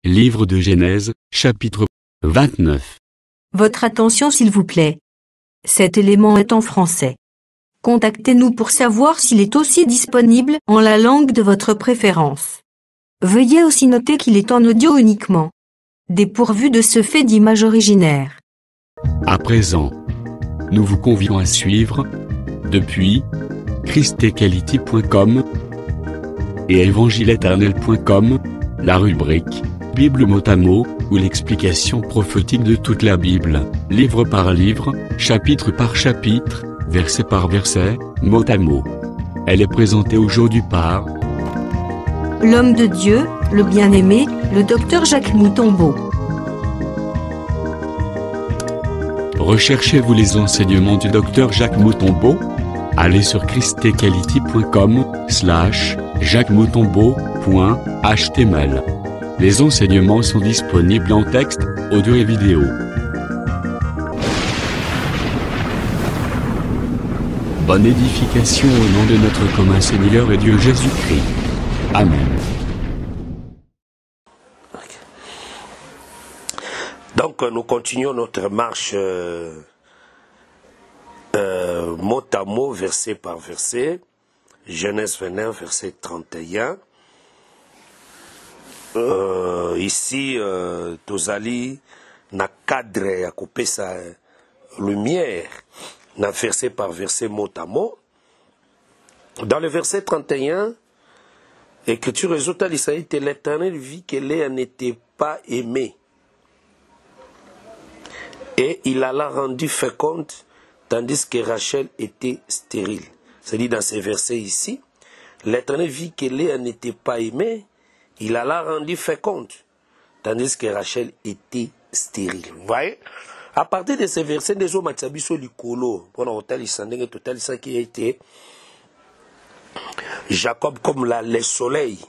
Livre de Genèse, chapitre 29. Votre attention s'il vous plaît. Cet élément est en français. Contactez-nous pour savoir s'il est aussi disponible en la langue de votre préférence. Veuillez aussi noter qu'il est en audio uniquement. Dépourvu de ce fait d'image originaire. À présent, nous vous convions à suivre, depuis christequality.com et evangileeternel.com, la rubrique Bible mot à mot, ou l'explication prophétique de toute la Bible, livre par livre, chapitre par chapitre, verset par verset, mot à mot. Elle est présentée aujourd'hui par L'homme de Dieu, le bien-aimé, le docteur Jacques Moutombo. Recherchez-vous les enseignements du docteur Jacques Moutombo? Allez sur christequality.com/jacquesmoutombo.html. Les enseignements sont disponibles en texte, audio et vidéo. Bonne édification au nom de notre commun Seigneur et Dieu Jésus-Christ. Amen. Donc nous continuons notre marche mot à mot, verset par verset. Genèse 29, verset 31. Ici, tozali na cadre à couper sa lumière, na verset par verset, mot à mot. Dans le verset 31, Écriture résultat l'Israël, l'Éternel vit que Léa n'était pas aimée. Et il la rendu féconde, tandis que Rachel était stérile. C'est-à-dire dans ces versets ici, l'Éternel vit que Léa n'était pas aimée, il la rendu féconde, tandis que Rachel était stérile. Vous voyez? À partir de ces versets, des hommes matzabiso likolo, pour l'hôtel isandeng et total, ça qui a été Jacob comme le soleil,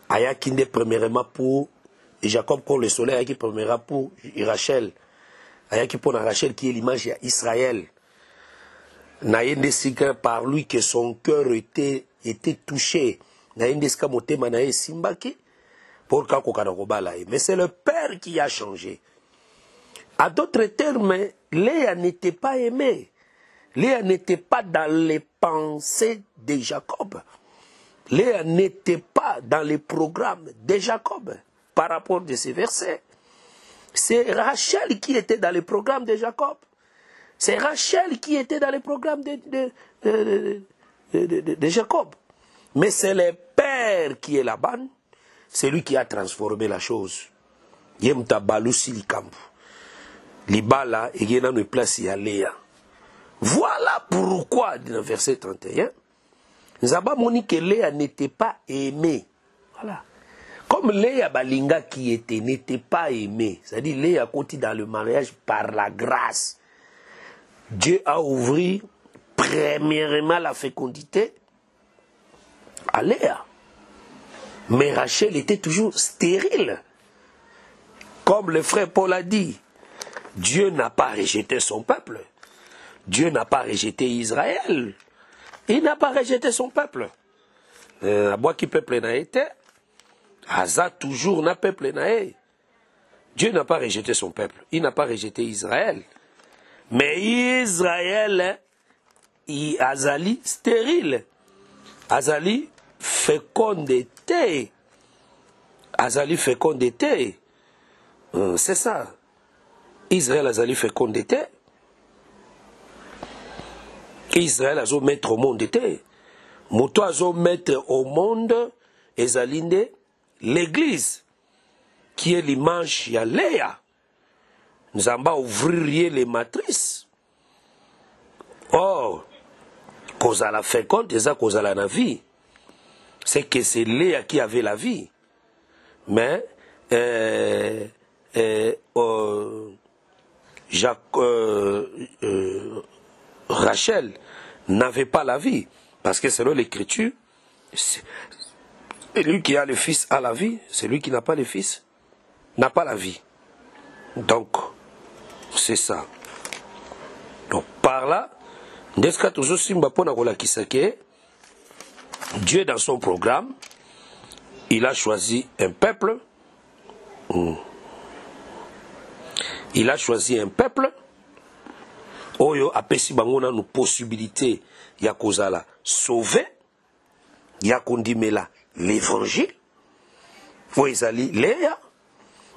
aya kinde premièrement pour Jacob comme le soleil, aya qui premièrement pour Rachel. Ayaki pour Rachel qui est l'image d'Israël. Naïndesika par lui que son cœur était touché. Naïndesika motema naï simbaki pour kakokadakobala. Mais c'est le père qui a changé. À d'autres termes, Léa n'était pas aimée. Léa n'était pas dans les pensées de Jacob. Léa n'était pas dans les programmes de Jacob par rapport à ces versets. C'est Rachel qui était dans le programme de Jacob. C'est Rachel qui était dans le programme de Jacob. Mais c'est le père qui est là-bas. C'est lui qui a transformé la chose. Yemta balusi likambu. Libala et yena ne place ya Léa. Voilà pourquoi, dans le verset 31, nous avons dit que Léa n'était pas aimée. Voilà. Comme Léa Balinga qui n'était pas aimée, c'est-à-dire Léa continue dans le mariage par la grâce. Dieu a ouvert premièrement la fécondité à Léa. Mais Rachel était toujours stérile. Comme le frère Paul a dit, Dieu n'a pas rejeté son peuple. Dieu n'a pas rejeté Israël. Il n'a pas rejeté son peuple. À moi qui peuple n'a été, Haza toujours n'a peuple naé. Dieu n'a pas rejeté son peuple. Il n'a pas rejeté Israël. Mais Israël, Azali stérile. Azali fécondité. Azali fécondité. C'est ça. Israël Azali fécondité. Israël Azo mettre au monde été. Moto Azo mettre au monde Ezalinde. L'église, qui est l'image de Léa, nous allons ouvrir les matrices. Or, cause à la féconde, c'est cause à la vie. C'est que c'est Léa qui avait la vie. Mais, Rachel n'avait pas la vie. Parce que selon l'Écriture, celui qui a le fils a la vie, celui qui n'a pas le fils n'a pas la vie. Donc, c'est ça. Donc, par là, Dieu dans son programme, il a choisi un peuple Il a choisi un peuple. Oyo apesi bango na nous possibilité ya kozala sauver, ya kondimela l'évangile. Foizali Léa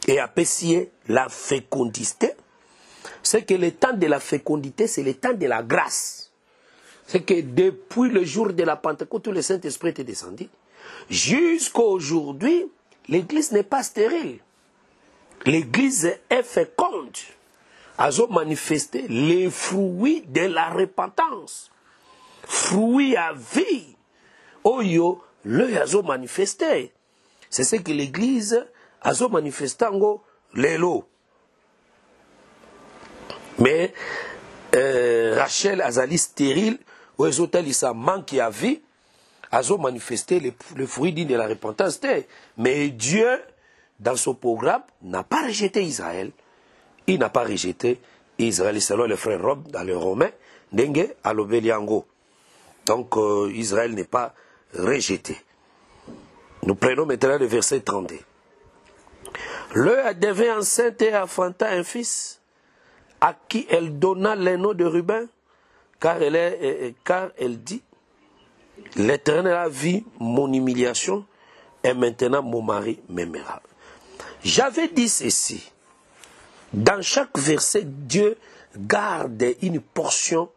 et apesi la fécondité. C'est que le temps de la fécondité, c'est le temps de la grâce. C'est que depuis le jour de la Pentecôte, où le Saint-Esprit est descendu, jusqu'à aujourd'hui, l'Église n'est pas stérile. L'Église est féconde. Elles ont manifesté les fruits de la repentance. Fruits à vie. Oyo, elles ont manifesté. C'est ce que l'Église a manifesté en l'élo. Mais Rachel Azali stérile, où elles ont manqué à vie, elles ont manifesté le fruit de la repentance. Mais Dieu, dans son programme, n'a pas rejeté Israël. Il n'a pas rejeté Israël, selon le frère Rob dans le Romain, Dengue à l'Obéliango. Donc Israël n'est pas rejeté. Nous prenons maintenant le verset 32. Léa devint enceinte et enfanta un fils, à qui elle donna le nom de Ruben, car elle dit, l'Éternel a vu mon humiliation, et maintenant mon mari m'aimera. J'avais dit ceci. Dans chaque verset, Dieu garde une portion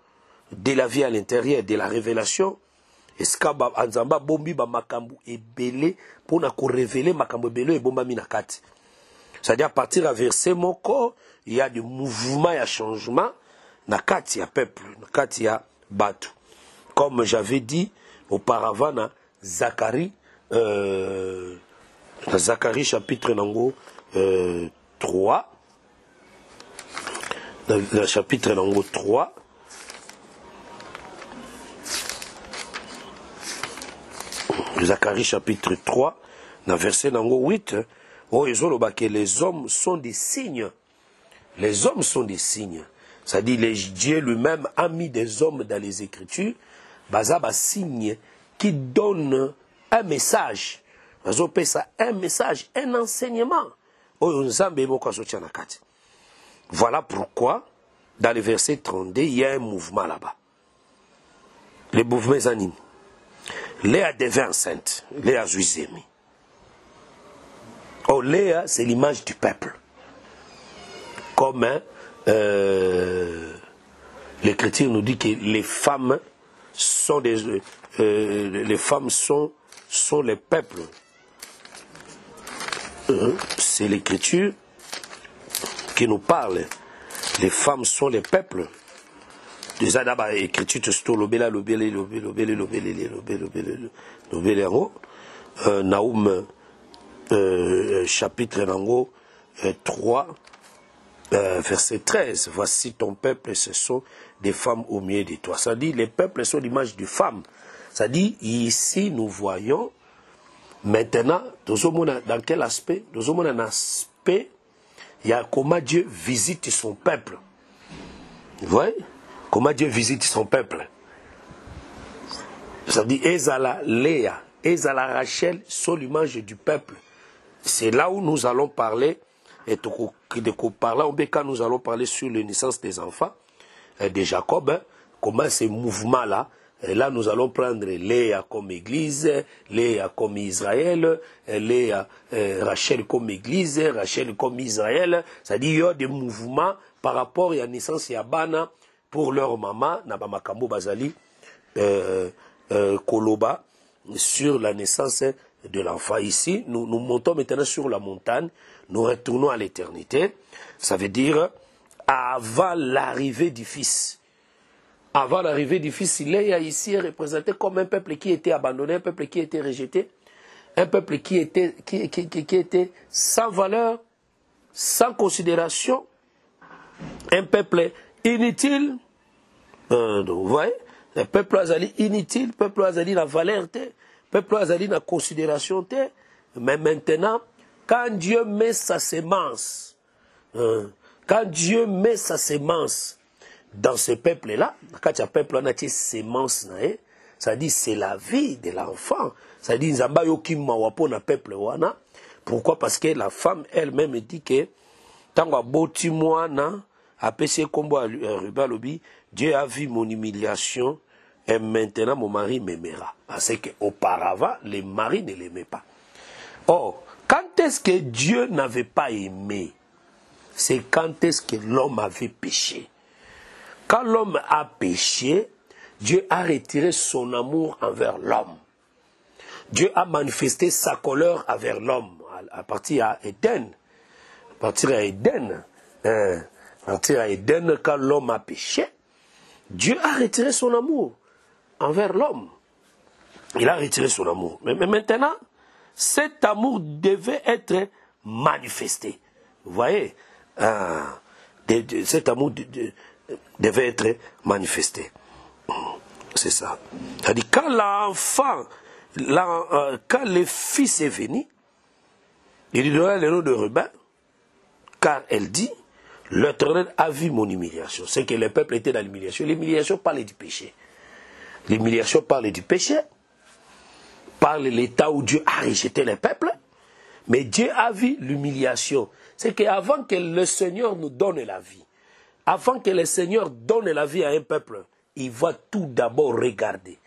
de la vie à l'intérieur, de la révélation. Eskaba anzamba bombi ba makambu ebele pour na ko révéler makambu ebele et bomba minakati. C'est-à-dire à partir du verset moko, il y a du mouvement, il y a changement na kati ya peuple, na kati ya batu. Comme j'avais dit auparavant na Zacharie chapitre nango 3. Dans le chapitre nango 3. Zacharie chapitre 3, dans verset 8, oh, que les hommes sont des signes. Les hommes sont des signes. C'est-à-dire Dieu lui-même a mis des hommes dans les Écritures, basaba signe qui donne un message. Un message, un enseignement. Voilà pourquoi, dans le verset 32, il y a un mouvement là-bas. Le mouvement est anime. Léa devint enceinte. Léa Zuizemi. Oh, Léa, c'est l'image du peuple. Comme l'Écriture nous dit que les femmes sont sont les peuples. C'est l'Écriture qui nous parle. Les femmes sont les peuples. Déjà d'abord écriture tout l'obéla Naoum chapitre 3 verset 13. Voici ton peuple, ce sont des femmes au milieu de toi. Ça dit les peuples sont l'image de femmes. Ça dit ici nous voyons maintenant dans quel aspect? Nous avons un aspect, il y a comment Dieu visite son peuple. Vous voyez? Comment Dieu visite son peuple. Ça dit Ezala Léa, Ezala Rachel sont l'image du peuple. C'est là où nous allons parler, et quand nous allons parler sur la naissance des enfants de Jacob, comment ces mouvements-là, là nous allons prendre Léa comme église, Léa comme Israël, Léa, Rachel comme église, Rachel comme Israël. C'est-à-dire il y a des mouvements par rapport à la naissance de Bana, pour leur maman, Nabamakambo Bazali, Koloba, sur la naissance de l'enfant. Ici, nous montons maintenant sur la montagne, nous retournons à l'éternité. Ça veut dire, avant l'arrivée du Fils. Avant l'arrivée du Fils, il est ici représenté comme un peuple qui était abandonné, un peuple qui était rejeté, un peuple qui était sans valeur, sans considération, un peuple inutile. Vous voyez, le peuple azali inutile, le peuple azali la valeur, le peuple azali la considération. Mais maintenant, quand Dieu met sa sémence, dans ce peuple-là, quand il y a un peuple, on a une sémence, ça dit c'est la vie de l'enfant. Ça dit Nzamba yoki mawapo na peuple wana Pourquoi? Parce que la femme elle-même dit que tant boti moana a péché combo à Ruben Lobi, Dieu a vu mon humiliation et maintenant mon mari m'aimera. Parce qu'auparavant, les maris ne l'aimaient pas. Or, quand est-ce que Dieu n'avait pas aimé? C'est quand est-ce que l'homme avait péché. Quand l'homme a péché, Dieu a retiré son amour envers l'homme. Dieu a manifesté sa colère envers l'homme à partir d'Éden. À partir d'Éden, quand l'homme a péché, Dieu a retiré son amour envers l'homme. Il a retiré son amour. Mais maintenant, cet amour devait être manifesté. Vous voyez, cet amour devait être manifesté. C'est ça. C'est-à-dire, quand l'enfant, quand le fils est venu, il lui donna le nom de Ruben, car elle dit, l'Éternel a vu mon humiliation. C'est que le peuple était dans l'humiliation. L'humiliation parle du péché. L'humiliation parle du péché, parle de l'état où Dieu a rejeté le peuple, mais Dieu a vu l'humiliation. C'est qu'avant que le Seigneur nous donne la vie, avant que le Seigneur donne la vie à un peuple, il va tout d'abord regarder.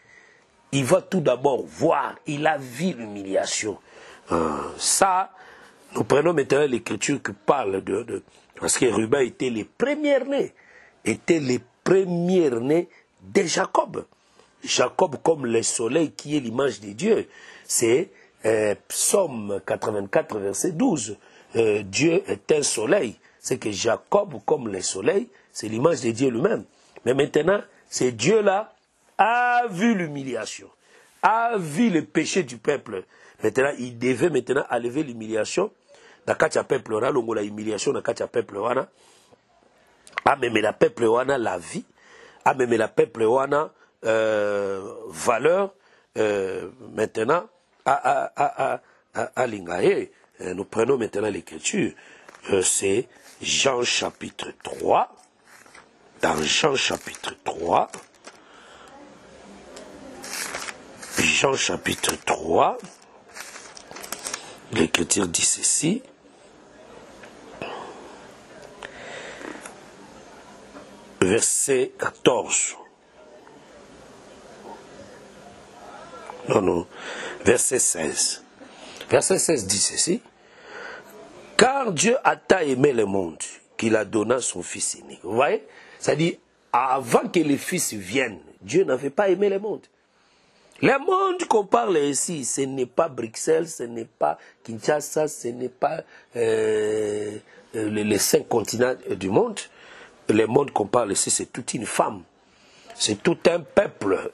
Il va tout d'abord voir. Il a vu l'humiliation. Ça, nous prenons maintenant l'écriture qui parle de parce que Ruben était les premiers-nés. Était les premiers-nés de Jacob. Jacob comme le soleil qui est l'image de Dieu. C'est Psaume 84, verset 12. Dieu est un soleil. C'est que Jacob comme le soleil, c'est l'image de Dieu lui-même. Mais maintenant, c'est Dieu-là a vu l'humiliation, a vu le péché du peuple. Maintenant, il devait maintenant enlever l'humiliation. Dans le peuple, on a l'humiliation dans le peuple. A même la peuple, on a la vie. A même la peuple, on a valeur. Maintenant, à l'Ingaé. Nous prenons maintenant l'écriture. C'est Jean chapitre 3. Dans Jean chapitre 3. Jean chapitre 3, l'Écriture dit ceci. Verset 14. Non, verset 16. Verset 16 dit ceci. Car Dieu a tant aimé le monde qu'il a donné son Fils unique. Vous voyez? C'est-à-dire, avant que le Fils vienne, Dieu n'avait pas aimé le monde. Le monde qu'on parle ici, ce n'est pas Bruxelles, ce n'est pas Kinshasa, ce n'est pas les 5 continents du monde. Le monde qu'on parle ici, c'est toute une femme. C'est tout un peuple.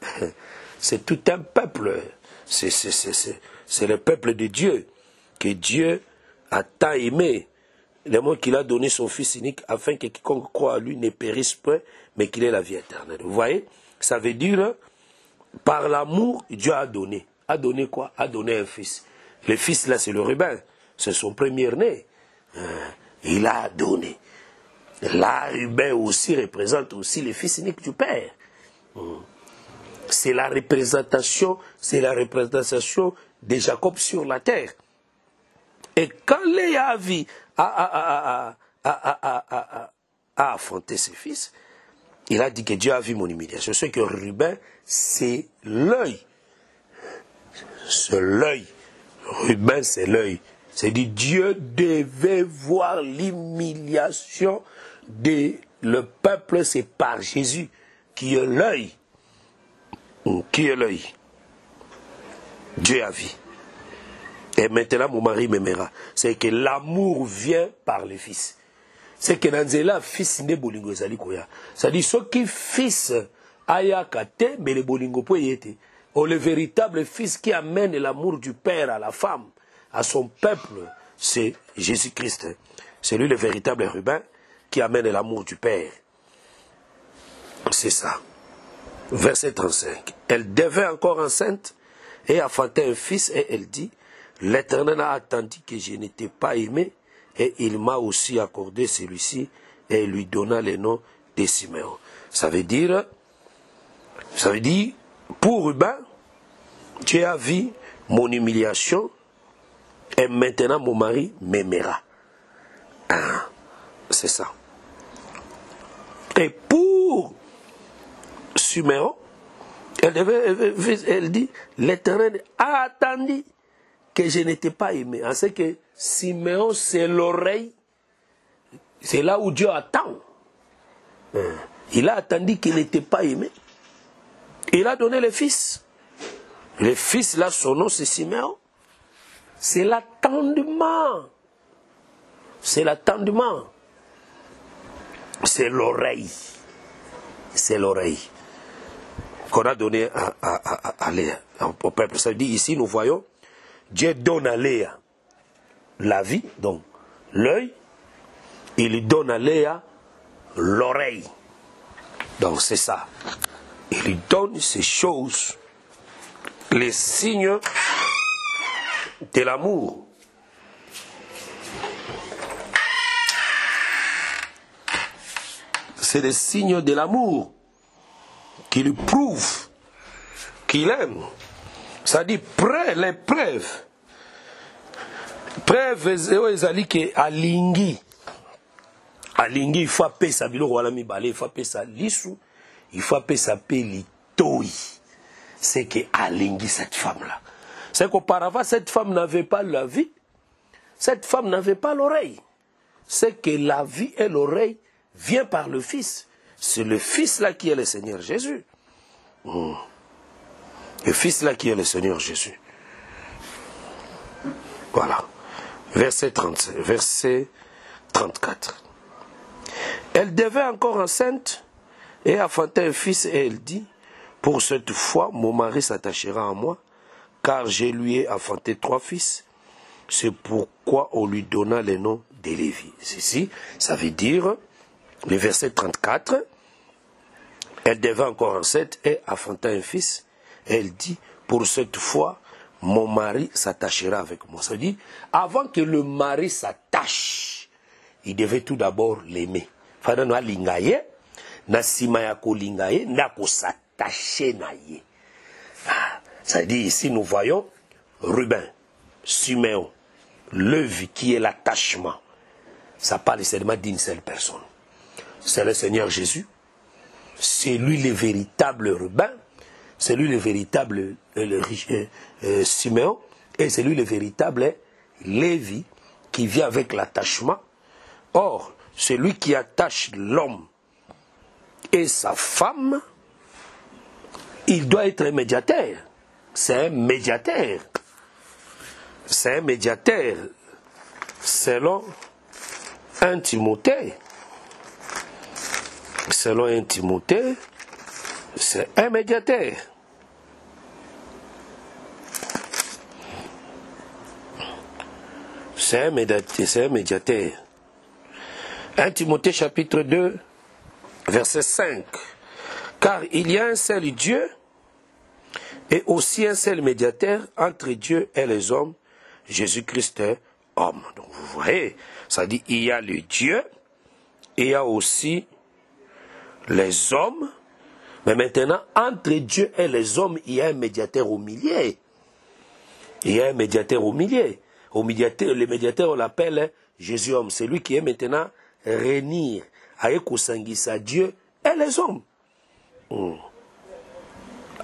C'est tout un peuple. C'est le peuple de Dieu. Que Dieu a tant aimé. Le monde qu'il a donné son Fils unique afin que quiconque croit à lui ne périsse point, mais qu'il ait la vie éternelle. Vous voyez? Ça veut dire... Par l'amour, Dieu a donné. A donné quoi? A donné un fils. Le fils, là, c'est le Ruben. C'est son premier-né. Il a donné. Là, Ruben aussi représente aussi le fils unique du Père. C'est la représentation de Jacob sur la terre. Et quand Léa a affronté ses fils, il a dit que Dieu a vu mon humiliation. Ce que Ruben, c'est l'œil. C'est l'œil. Ruben, c'est l'œil. C'est-à-dire Dieu devait voir l'humiliation de le peuple, c'est par Jésus qui est l'œil. Qui est l'œil? Dieu a vu. Et maintenant, mon mari m'aimera. C'est que l'amour vient par le Fils. C'est que Nanzela, fils ne bolingo ezali koya. C'est-à-dire, ce qui fils aya kate, mais le bolingo po yete. Ou le véritable fils qui amène l'amour du Père à la femme, à son peuple, c'est Jésus-Christ. C'est lui le véritable Ruben qui amène l'amour du Père. C'est ça. Verset 35. Elle devait encore enceinte et enfanter un fils et elle dit, l'Éternel a attendu que je n'étais pas aimé. Et il m'a aussi accordé celui-ci et lui donna le nom de Siméon. Ça veut dire, pour Ruben, Dieu a vu mon humiliation Et maintenant, mon mari m'aimera. Ah, c'est ça. Et pour Siméon, elle dit, l'Éternel a attendu que je n'étais pas aimé. C'est que Siméon, c'est l'oreille. C'est là où Dieu attend. Il a attendu qu'il n'était pas aimé. Il a donné le fils. Le fils, là, son nom, c'est Siméon. C'est l'attendement. C'est l'attendement. C'est l'oreille. C'est l'oreille qu'on a donné à Léa, au peuple. Ça dit ici, nous voyons, Dieu donne à Léa la vie, donc l'œil, il lui donne à Léa l'oreille. Donc c'est ça. Il lui donne ces choses, les signes de l'amour. C'est des signes de l'amour qui lui prouvent qu'il aime. Ça dit les preuves. Preuves ezali ke alingi. Alingi, il faut appeler ça biloko wala mibale, il faut appeler ça lisu, il faut appeler ça litoi. C'est que alingi cette femme-là. C'est qu'auparavant, cette femme n'avait pas la vie. Cette femme n'avait pas l'oreille. C'est que la vie et l'oreille vient par le Fils. C'est le Fils là qui est le Seigneur Jésus. Le Fils là qui est le Seigneur Jésus. Voilà. Verset 34. Elle devait encore enceinte et enfanter un fils et elle dit, pour cette fois, mon mari s'attachera à moi, car je lui ai enfanté 3 fils. C'est pourquoi on lui donna le nom de Lévi. Ceci, ça veut dire, le verset 34, elle devait encore enceinte et enfanter un fils. Elle dit, pour cette fois, mon mari s'attachera avec moi. Ça veut dire, avant que le mari s'attache, il devait tout d'abord l'aimer. Fana no alingaye, na sima ya kolingaye, na ko s'attacher na ye. Ça veut dire ici, nous voyons Ruben, Siméon, Lévi qui est l'attachement. Ça parle seulement d'une seule personne. C'est le Seigneur Jésus. C'est lui le véritable Ruben. C'est lui le véritable Siméon. Et c'est lui le véritable Lévi qui vient avec l'attachement. Or, celui qui attache l'homme et sa femme, il doit être un médiateur. C'est un médiateur. C'est un médiateur. Selon 1 Timothée. Selon 1 Timothée, c'est un médiateur. C'est un médiateur. 1 Timothée chapitre 2, verset 5. Car il y a un seul Dieu et aussi un seul médiateur entre Dieu et les hommes, Jésus-Christ homme. Donc vous voyez, ça dit il y a le Dieu et il y a aussi les hommes. Mais maintenant, entre Dieu et les hommes, il y a un médiateur au milieu. Il y a un médiateur au milieu. Le médiateur, on l'appelle Jésus homme. C'est lui qui est maintenant réunir avec Osangisa Dieu et les hommes.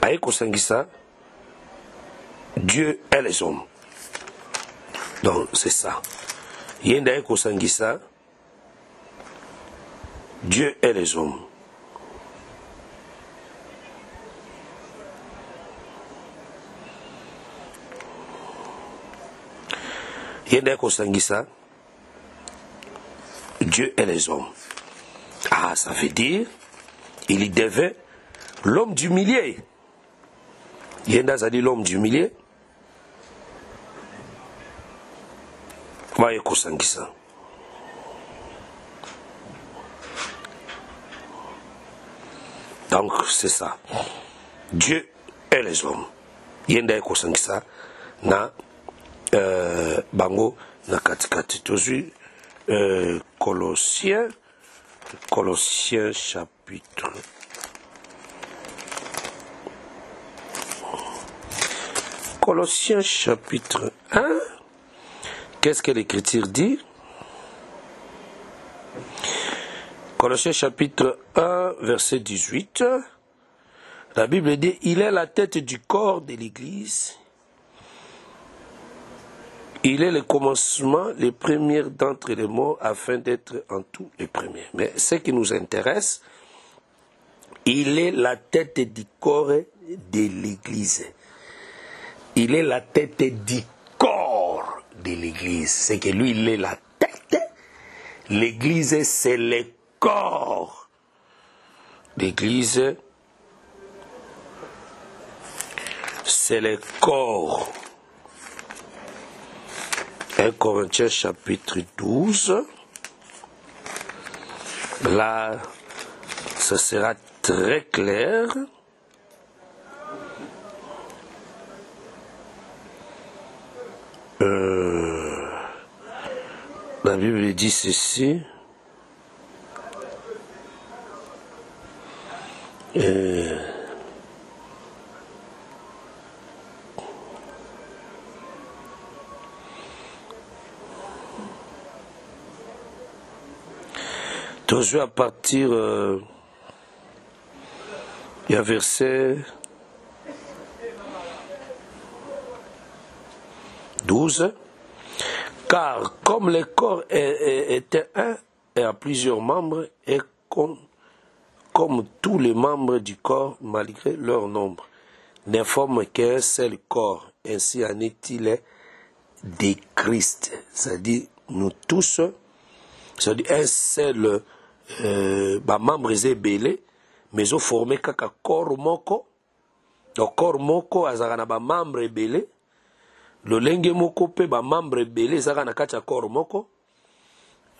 Avec Osangisa Dieu et les hommes. Donc c'est ça. Il y a avec Osangisa Dieu et les hommes. Il y a avec Osangisa Dieu et les hommes. Ah, ça veut dire, il devait l'homme du milieu. Yenda a dit l'homme du milieu. Maïko Sangisa. Donc, c'est ça. Dieu et les hommes. Yenda Eko Sangisa. Na Bango, na katikati. Tozu. Colossiens chapitre 1, Qu'est-ce que l'Écriture dit? Colossiens chapitre 1, verset 18. La Bible dit, il est la tête du corps de l'Église. Il est le commencement, les premiers d'entre les morts, afin d'être en tout les premiers. Mais ce qui nous intéresse, il est la tête du corps de l'Église. Il est la tête du corps de l'Église. C'est que lui, il est la tête. L'Église, c'est le corps. L'Église, c'est le corps. 1 Corinthiens chapitre 12. Là, ça sera très clair. La Bible dit ceci. Toujours à partir, il y a verset 12. Car comme le corps était un et a plusieurs membres, et comme tous les membres du corps, malgré leur nombre, ne forment qu'un seul corps, ainsi en est-il de Christ. C'est-à-dire, nous tous, c'est-à-dire un seul membre est belé, mais au formé kaka corps moko, donc corps moko azaka na membre belé, le lenge moko pe membre belé zaka na kati ya corps moko.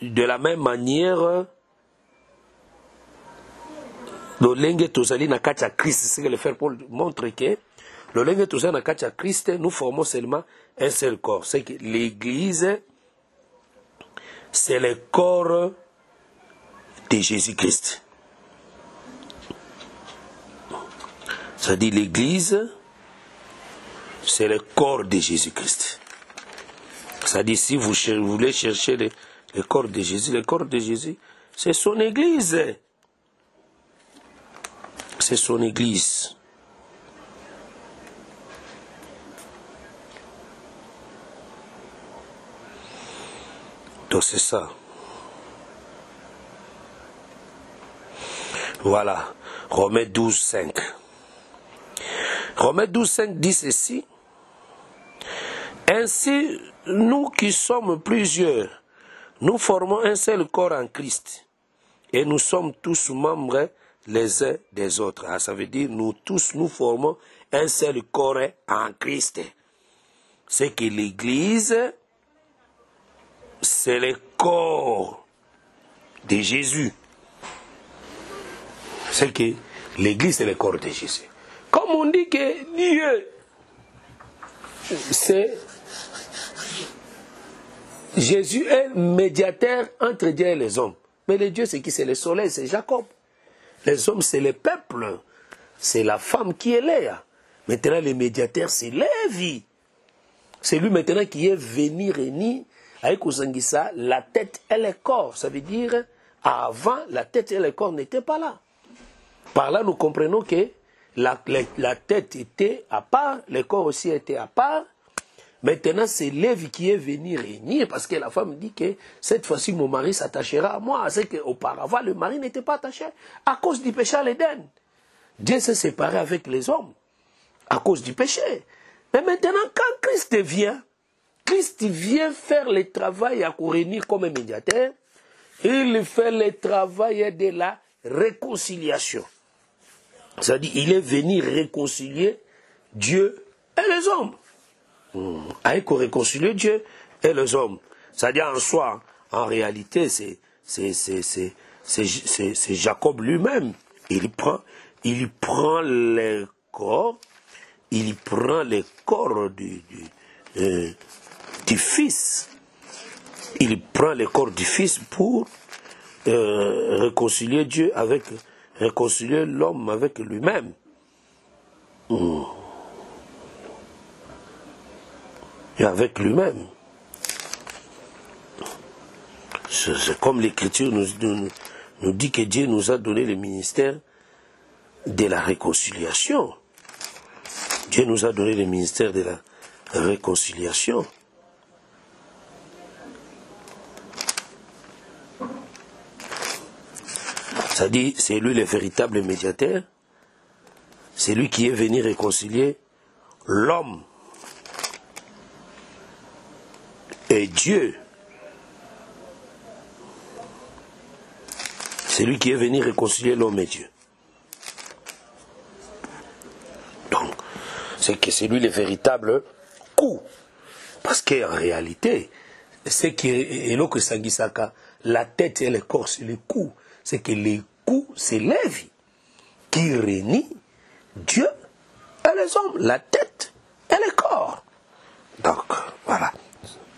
De la même manière, le lenge tozali na kati ya Christ, c'est ce que le frère Paul montre que le lenge tozali na kati ya Christ, nous formons seulement un seul corps. C'est que l'Église, c'est le corps de Jésus-Christ. C'est-à-dire l'Église, c'est le corps de Jésus-Christ. C'est-à-dire si vous voulez chercher le corps de Jésus, le corps de Jésus, c'est son Église. C'est son Église. Donc c'est ça. Voilà. Romains 12, 5. Romains 12, 5 dit ceci. Ainsi, nous qui sommes plusieurs, nous formons un seul corps en Christ. Et nous sommes tous membres les uns des autres. Ah, ça veut dire, nous tous, nous formons un seul corps en Christ. C'est que l'Église, c'est le corps de Jésus. C'est que l'Église, c'est le corps de Jésus. Comme on dit que Dieu, c'est Jésus est médiateur entre Dieu et les hommes. Mais le Dieu, c'est qui? C'est le soleil, c'est Jacob. Les hommes, c'est le peuple. C'est la femme qui est Léa. Maintenant, le médiateur, c'est Lévi. C'est lui maintenant qui est venu réunir avec Ozangisa la tête et le corps. Ça veut dire, avant, la tête et le corps n'étaient pas là. Par là, nous comprenons que la tête était à part, le corps aussi était à part. Maintenant, c'est Lévi qui est venu régner parce que la femme dit que cette fois-ci, mon mari s'attachera à moi. C'est qu'auparavant, le mari n'était pas attaché à cause du péché à l'Éden. Dieu s'est séparé avec les hommes à cause du péché. Mais maintenant, quand Christ vient faire le travail à réunir comme un médiateur. Il fait le travail de la réconciliation. C'est-à-dire, il est venu réconcilier Dieu et les hommes. Avec réconcilier Dieu et les hommes. C'est-à-dire en soi, en réalité, c'est Jacob lui-même. Il prend le corps, du Fils. Il prend le corps du Fils pour réconcilier Dieu réconcilier l'homme avec lui-même. Et avec lui-même. C'est comme l'Écriture nous dit que Dieu nous a donné le ministère de la réconciliation. Dieu nous a donné le ministère de la réconciliation. Ça dit, c'est lui le véritable médiateur. C'est lui qui est venu réconcilier l'homme et Dieu. C'est lui qui est venu réconcilier l'homme et Dieu. Donc, c'est que c'est lui le véritable coup. Parce qu'en réalité, c'est que Sangisaka, la tête et le corps, c'est le cou. C'est que le cou, c'est la vie qui réunit Dieu et les hommes, la tête et le corps. Donc, voilà.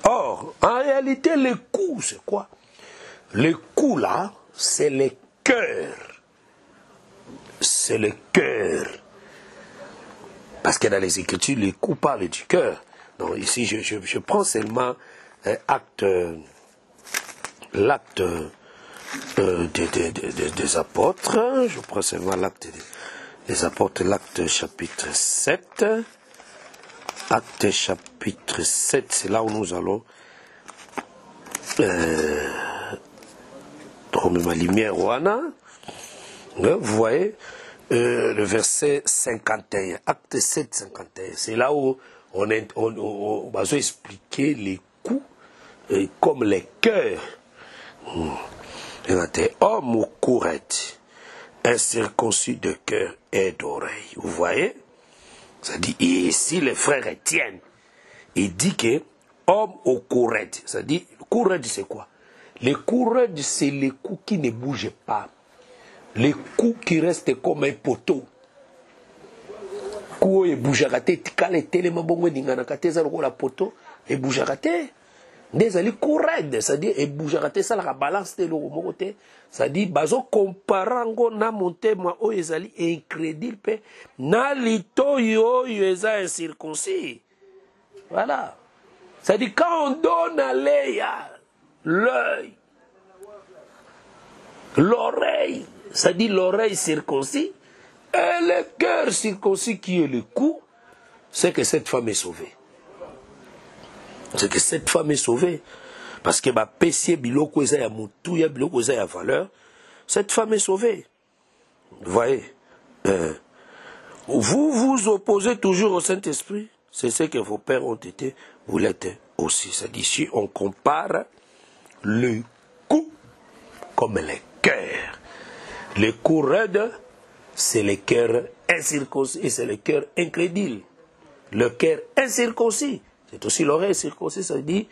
Or, en réalité, le cou, c'est quoi? Le cou, là, c'est le cœur. C'est le cœur. Parce que dans les Écritures, le cou parle du cœur. Donc, ici, je prends seulement l'acte des apôtres. Je prends seulement l'acte des apôtres, l'acte chapitre 7. Acte chapitre 7, c'est là où nous allons trouver ma lumière. Vous voyez le verset 51, acte 7, 51. C'est là où on va expliquer les coups comme les cœurs. Homme au couret, incirconcis de cœur et d'oreille. Vous voyez? Ça dit ici le frère Étienne. Il dit que homme au couret. Ça dit, le couret c'est quoi? Le couret c'est les coups qui ne bougent pas. Les coups qui restent comme un poteau. Coups et bougeagate, tikale telema bongo ninganakate za la poteau et bougeagate. Des ali couret, ça dit et bougeagate ça la balance de l'eau. Ça dit bazo comparango na monte moi o ezali incrédible pe na lito yo eza incirconcis. Voilà. Ça dit quand on donne à Léa l'œil, l'oreille, ça dit l'oreille circoncis et le cœur circoncis qui est le cou, c'est que cette femme est sauvée. C'est que cette femme est sauvée. Parce que ma péché biloko eza ya mutu ya biloko eza ya valeur, cette femme est sauvée. Vous voyez, vous vous opposez toujours au Saint-Esprit. C'est ce que vos pères ont été, vous l'êtes aussi. C'est-à-dire ici on compare le cou comme le cœur. Le cou raide, c'est le cœur incirconcis et c'est le cœur incrédule. Le cœur incirconcis, c'est aussi l'oreille circoncis, ça dit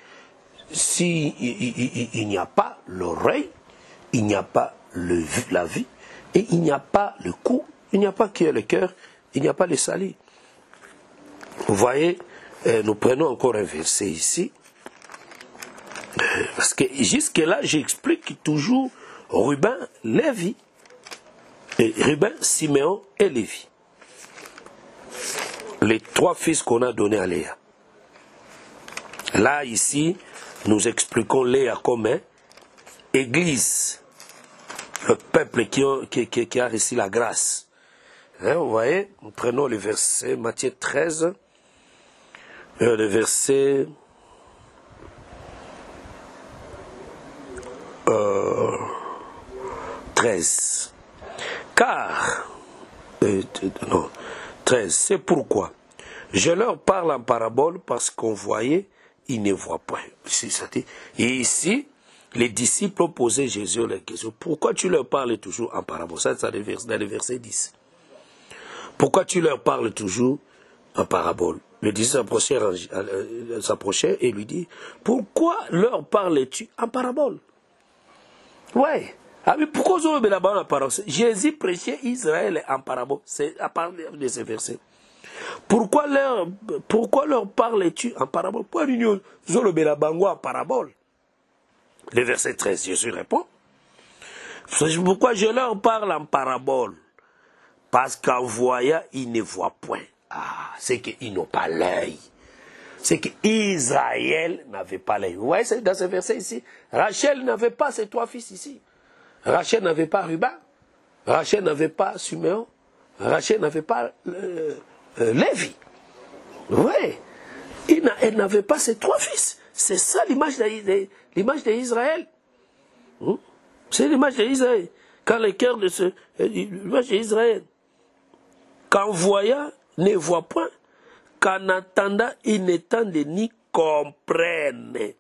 si il n'y a pas l'oreille, il n'y a pas la vie, et il n'y a pas le cou, il n'y a pas qui est le cœur, il n'y a pas le sali. Vous voyez, nous prenons encore un verset ici, parce que jusque-là, j'explique toujours Ruben, Lévi, et Ruben, Siméon et Lévi. Les trois fils qu'on a donnés à Léa. Là, ici, nous expliquons Léa comme église, le peuple qui a reçu la grâce. Hein, vous voyez, nous prenons le verset Matthieu 13, le verset 13. Car, non, 13, c'est pourquoi je leur parle en parabole parce qu'on voyait, ils ne voient pas. Et ici, les disciples ont posé Jésus la question, pourquoi tu leur parles toujours en parabole? Ça, c'est dans le verset 10. Pourquoi tu leur parles toujours en parabole? Le disciple s'approchait et lui dit, pourquoi leur parles-tu en parabole? Ouais. Ah, mais pourquoi vous avez la parole en parabole? Jésus prêchait Israël en parabole. C'est à partir de ce verset. Pourquoi leur parles-tu en parabole? Pourquoi l'union Zolobela Bango en parabole? Le verset 13, Jésus répond. Pourquoi je leur parle en parabole? Parce qu'en voyant, ils ne voient point. Ah, c'est qu'ils n'ont pas l'œil. C'est qu'Israël n'avait pas les... Vous voyez, dans ce verset ici, Rachel n'avait pas ses 3 fils ici. Rachel n'avait pas Ruben, Rachel n'avait pas Siméon, Rachel n'avait pas Lévi. Oui, elle n'avait pas ses 3 fils. C'est ça l'image d'Israël. C'est l'image d'Israël. Quand le cœur de l'image d'Israël, qu'en voyant, ne voit point, qu'en attendant, ils n'étendent ni comprennent.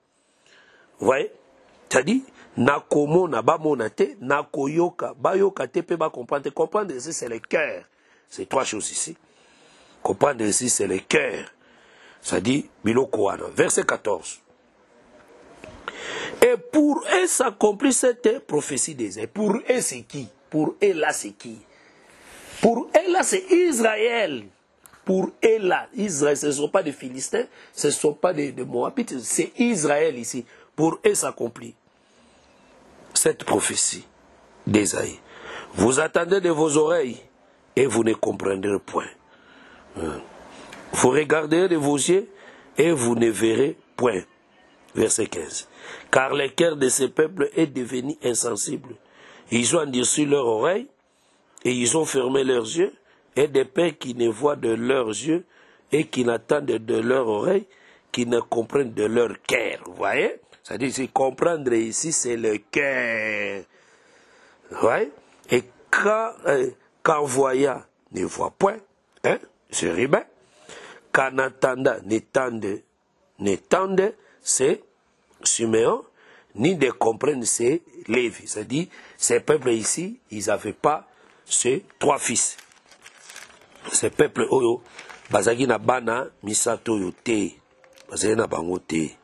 Vous voyez? C'est-à-dire, nakomo na ba monate, nakoyoka, bayoka te pe ba comprendre. Comprendre ici, c'est le cœur. C'est 3 choses ici. Comprendre ici, c'est le cœur. C'est-à-dire, biloko wana. Verset 14. Et pour eux s'accomplit cette prophétie d'Ésaïe. Pour eux, c'est qui? Pour eux, là, c'est qui? Pour eux, là, c'est Israël. Pour eux, là, Israël, ce ne sont pas des Philistins, ce ne sont pas des Moabites, c'est Israël ici. Pour eux s'accomplit cette prophétie d'Ésaïe. Vous attendez de vos oreilles et vous ne comprendrez point. Vous regarderez de vos yeux et vous ne verrez point. Verset 15. Car le cœur de ce peuple est devenu insensible. Ils ont endurci leurs oreilles et ils ont fermé leurs yeux, et des pères qui ne voient de leurs yeux et qui n'attendent de leurs oreilles, qui ne comprennent de leur cœur. Vous voyez? C'est-à-dire, c'est comprendre ici, c'est le cœur. Vous voyez? Et quand voyant, ne voit point, hein? C'est Ruben. Qu'en attendant, n'étendent, c'est Siméon, ni de comprendre, c'est Lévi. C'est-à-dire, ces peuples ici, ils n'avaient pas ces 3 fils. Ces peuples oyo, bazaki na bana misato yo te, bazaki na bango te.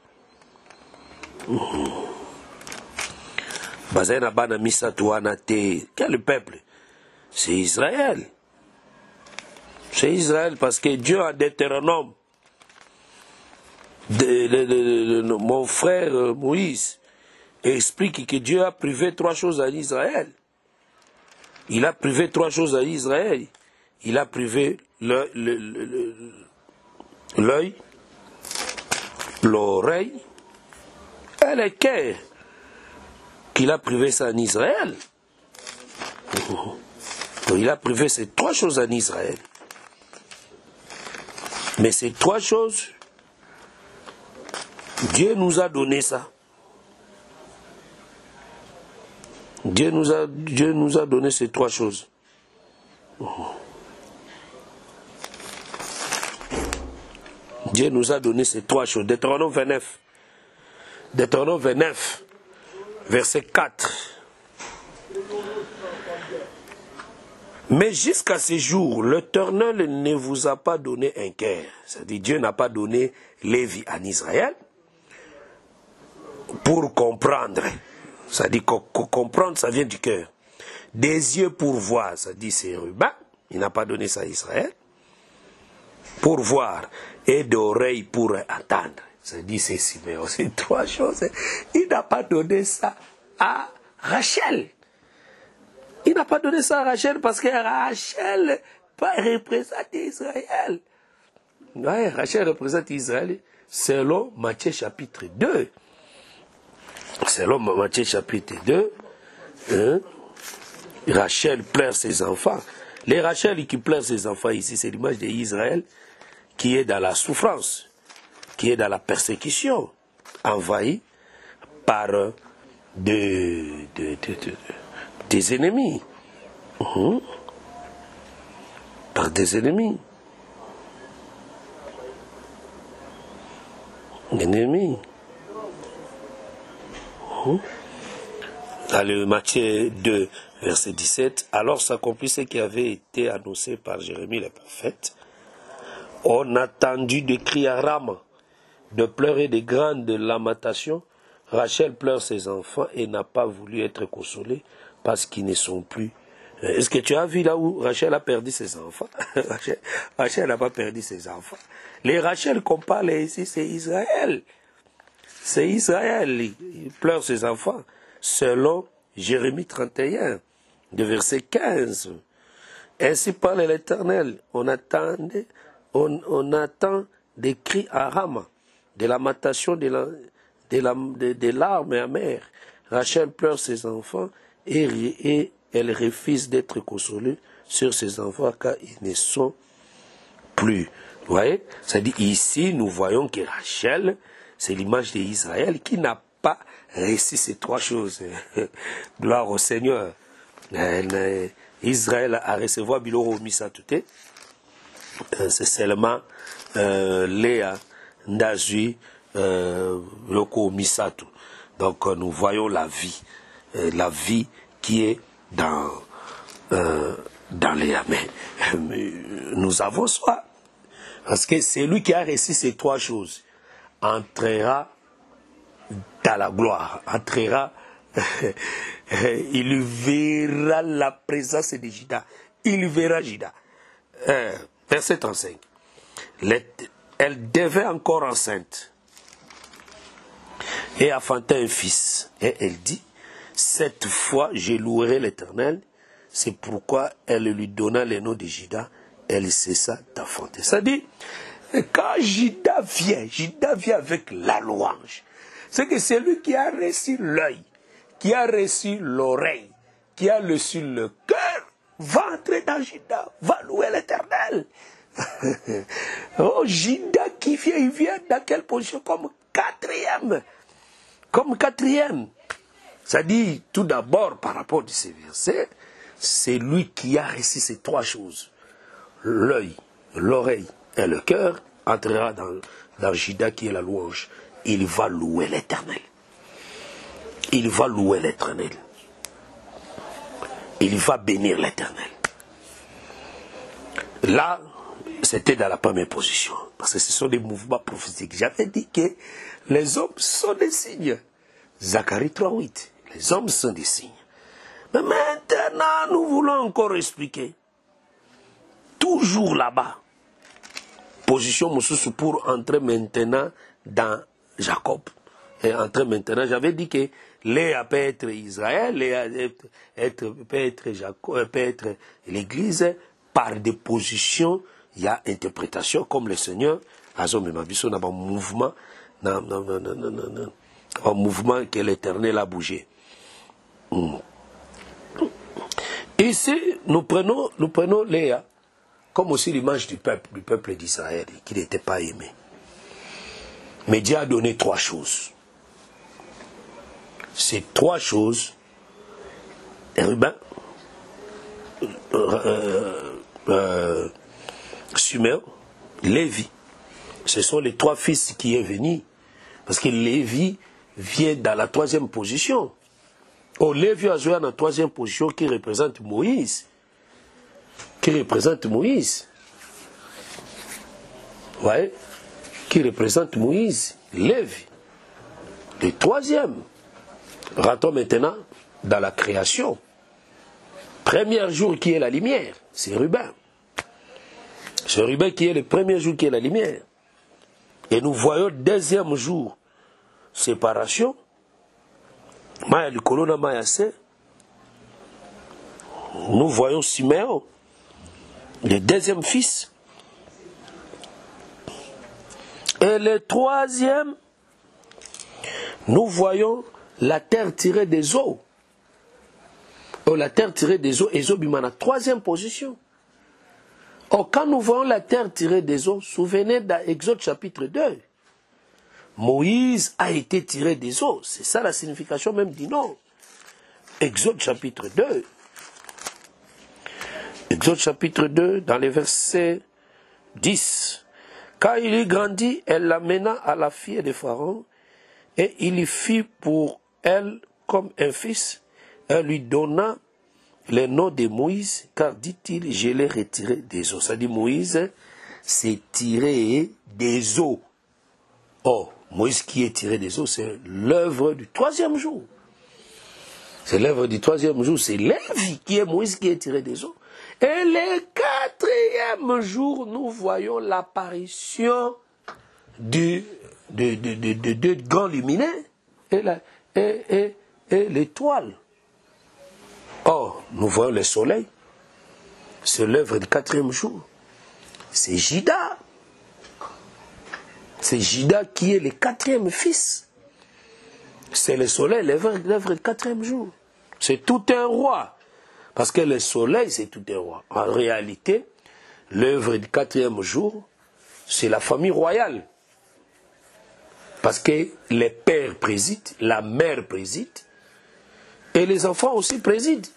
Bazaki na bana misato wana te. Quel peuple? C'est Israël. C'est Israël parce que Dieu en Deutéronome, mon frère Moïse explique que Dieu a privé 3 choses à Israël. Il a privé 3 choses à Israël. Il a privé l'œil, l'oreille et le cœur. Qu'il a privé ça en Israël. Donc il a privé ces 3 choses en Israël. Mais ces 3 choses, Dieu nous a donné ça. Dieu nous a donné ces 3 choses. Dieu nous a donné ces 3 choses. Deutéronome 29. Deutéronome 29, verset 4. Mais jusqu'à ce jour, l'Éternel ne vous a pas donné un cœur. C'est-à-dire, Dieu n'a pas donné Lévi en Israël pour comprendre. C'est-à-dire, comprendre, ça vient du cœur. Des yeux pour voir, ça dit c'est Ruben. Il n'a pas donné ça à Israël. Pour voir. Et d'oreilles pour entendre. Ça dit c'est Siméon. C'est 3 choses. Il n'a pas donné ça à Rachel. Il n'a pas donné ça à Rachel parce que Rachel représente Israël. Ouais, Rachel représente Israël selon Matthieu chapitre 2. Selon Matthieu chapitre 2, Rachel pleure ses enfants. Les Rachel qui pleurent ses enfants ici, c'est l'image d'Israël qui est dans la souffrance, qui est dans la persécution, envahi par des ennemis. Par des ennemis. Ennemis. Dans le Matthieu 2, verset 17, alors s'accomplit ce qui avait été annoncé par Jérémie le prophète. On a entendu des cris à Rama, de pleurs et de grandes lamentations. Rachel pleure ses enfants et n'a pas voulu être consolée parce qu'ils ne sont plus. Est-ce que tu as vu là où Rachel a perdu ses enfants? Rachel n'a pas perdu ses enfants. Les Rachel qu'on parle ici, c'est Israël. C'est Israël. Il pleure ses enfants. Selon Jérémie 31, de verset 15. Ainsi parle l'Éternel. On attend des cris à Rama, de lamentation des larmes amères. Rachel pleure ses enfants et elle refuse d'être consolée sur ses enfants car ils ne sont plus. Vous voyez? C'est-à-dire ici, nous voyons que Rachel, c'est l'image d'Israël qui n'a pas réussi ces trois choses. Gloire au Seigneur. Israël a recevoir Biloro Misatute. C'est seulement Léa, Ndazui, Loko Misatu. Donc nous voyons la vie qui est dans Léa. Mais nous avons soin. Parce que c'est lui qui a réussi ces trois choses. Entrera dans la gloire. Entrera, il verra la présence de Juda. Il verra Juda. Verset 35. Elle devait encore enceinte et enfanter un fils. Et elle dit, cette fois je louerai l'Éternel. C'est pourquoi elle lui donna le nom de Juda. Elle cessa d'enfanter. C'est-à-dire, quand Juda vient avec la louange. C'est que c'est lui qui a reçu l'œil, qui a reçu l'oreille, qui a reçu le cœur, va entrer dans Juda, va louer l'Éternel. Oh, Juda qui vient, il vient dans quelle position? Comme quatrième. Comme quatrième. C'est-à-dire, tout d'abord, par rapport à ces versets, c'est lui qui a reçu ces trois choses. L'œil, l'oreille et le cœur entrera dans Juda qui est la louange. Il va louer l'Éternel. Il va louer l'Éternel. Il va bénir l'Éternel. Là, c'était dans la première position. Parce que ce sont des mouvements prophétiques. J'avais dit que les hommes sont des signes. Zacharie 3:8. Les hommes sont des signes. Mais maintenant, nous voulons encore expliquer. Toujours là-bas. Position Moussous pour entrer maintenant dans Jacob. Et entrer maintenant, j'avais dit que Léa peut être Israël, Léa peut être Jacob, peut être l'Église, par des positions, il y a interprétation, comme le Seigneur, un mouvement, un mouvement que l'Éternel a bougé. Ici, nous prenons Léa, comme aussi l'image du peuple d'Israël, qui n'était pas aimé. Mais Dieu a donné trois choses. Ces trois choses, Ruben, Sumer, Lévi, ce sont les trois fils qui est venu. Parce que Lévi vient dans la troisième position. Oh, Lévi a joué dans la troisième position qui représente Moïse. Ouais, qui représente Moïse, Lévi. Le troisième. Rentrons maintenant dans la création. Premier jour qui est la lumière, c'est Ruben. C'est Ruben qui est le premier jour qui est la lumière. Et nous voyons deuxième jour, séparation. Maya Likolona Mayase. Nous voyons Siméon, le deuxième fils. Et le troisième, nous voyons la terre tirée des eaux. Oh, la terre tirée des eaux, Ezobimana, troisième position. Oh, quand nous voyons la terre tirée des eaux, souvenez d'Exode chapitre 2. Moïse a été tiré des eaux. C'est ça la signification même du nom. Exode chapitre 2. Exode chapitre 2, dans les versets 10. Quand il y grandit, elle l'amena à la fille de Pharaon, et il y fit pour elle comme un fils. Elle lui donna le nom de Moïse, car dit-il, je l'ai retiré des eaux. Ça dit Moïse, c'est tiré des eaux. Oh, Moïse qui est tiré des eaux, c'est l'œuvre du troisième jour. C'est l'œuvre du troisième jour, c'est Lévi qui est Moïse qui est tiré des eaux. Et le quatrième jour, nous voyons l'apparition de deux grands luminaires et l'étoile. Or, nous voyons le soleil. C'est l'œuvre du quatrième jour. C'est Juda. C'est Judas qui est le 4e fils. C'est le soleil, l'œuvre du 4e jour. C'est tout un roi. Parce que le soleil, c'est tout un roi. En réalité, l'œuvre du 4e jour, c'est la famille royale. Parce que les pères président, la mère préside, et les enfants aussi président.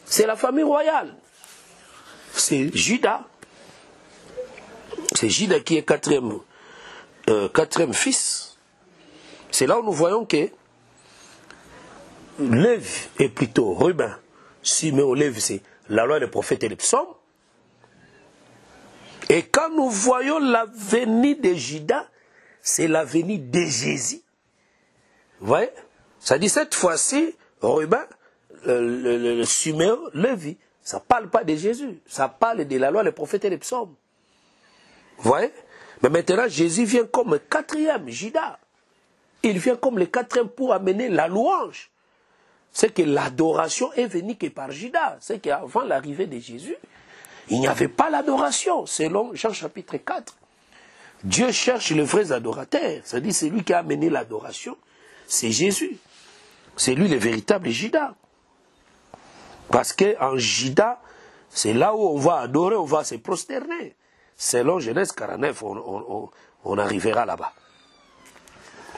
C'est la famille royale. C'est Judas. C'est Judas qui est 4e fils. C'est là où nous voyons que Lévi est plutôt Ruben. Simeon, Lévi, c'est la loi des prophètes et des psaumes. Et quand nous voyons la venue de Judas, c'est la venue de Jésus. Vous voyez? Ça dit cette fois-ci, Ruben, le Simeon, Lévi, ça ne parle pas de Jésus. Ça parle de la loi des prophètes et des psaumes. Vous voyez? Mais maintenant, Jésus vient comme 4e, Judas. Il vient comme le 4e pour amener la louange. C'est que l'adoration est venue que par Judas. C'est qu'avant l'arrivée de Jésus, il n'y avait pas l'adoration. Selon Jean chapitre 4, Dieu cherche les vrais adorateurs. C'est-à-dire, c'est lui qui a amené l'adoration. C'est Jésus. C'est lui le véritable Judas. Parce qu'en Judas, c'est là où on va adorer, on va se prosterner. Selon Genèse 49, on arrivera là-bas.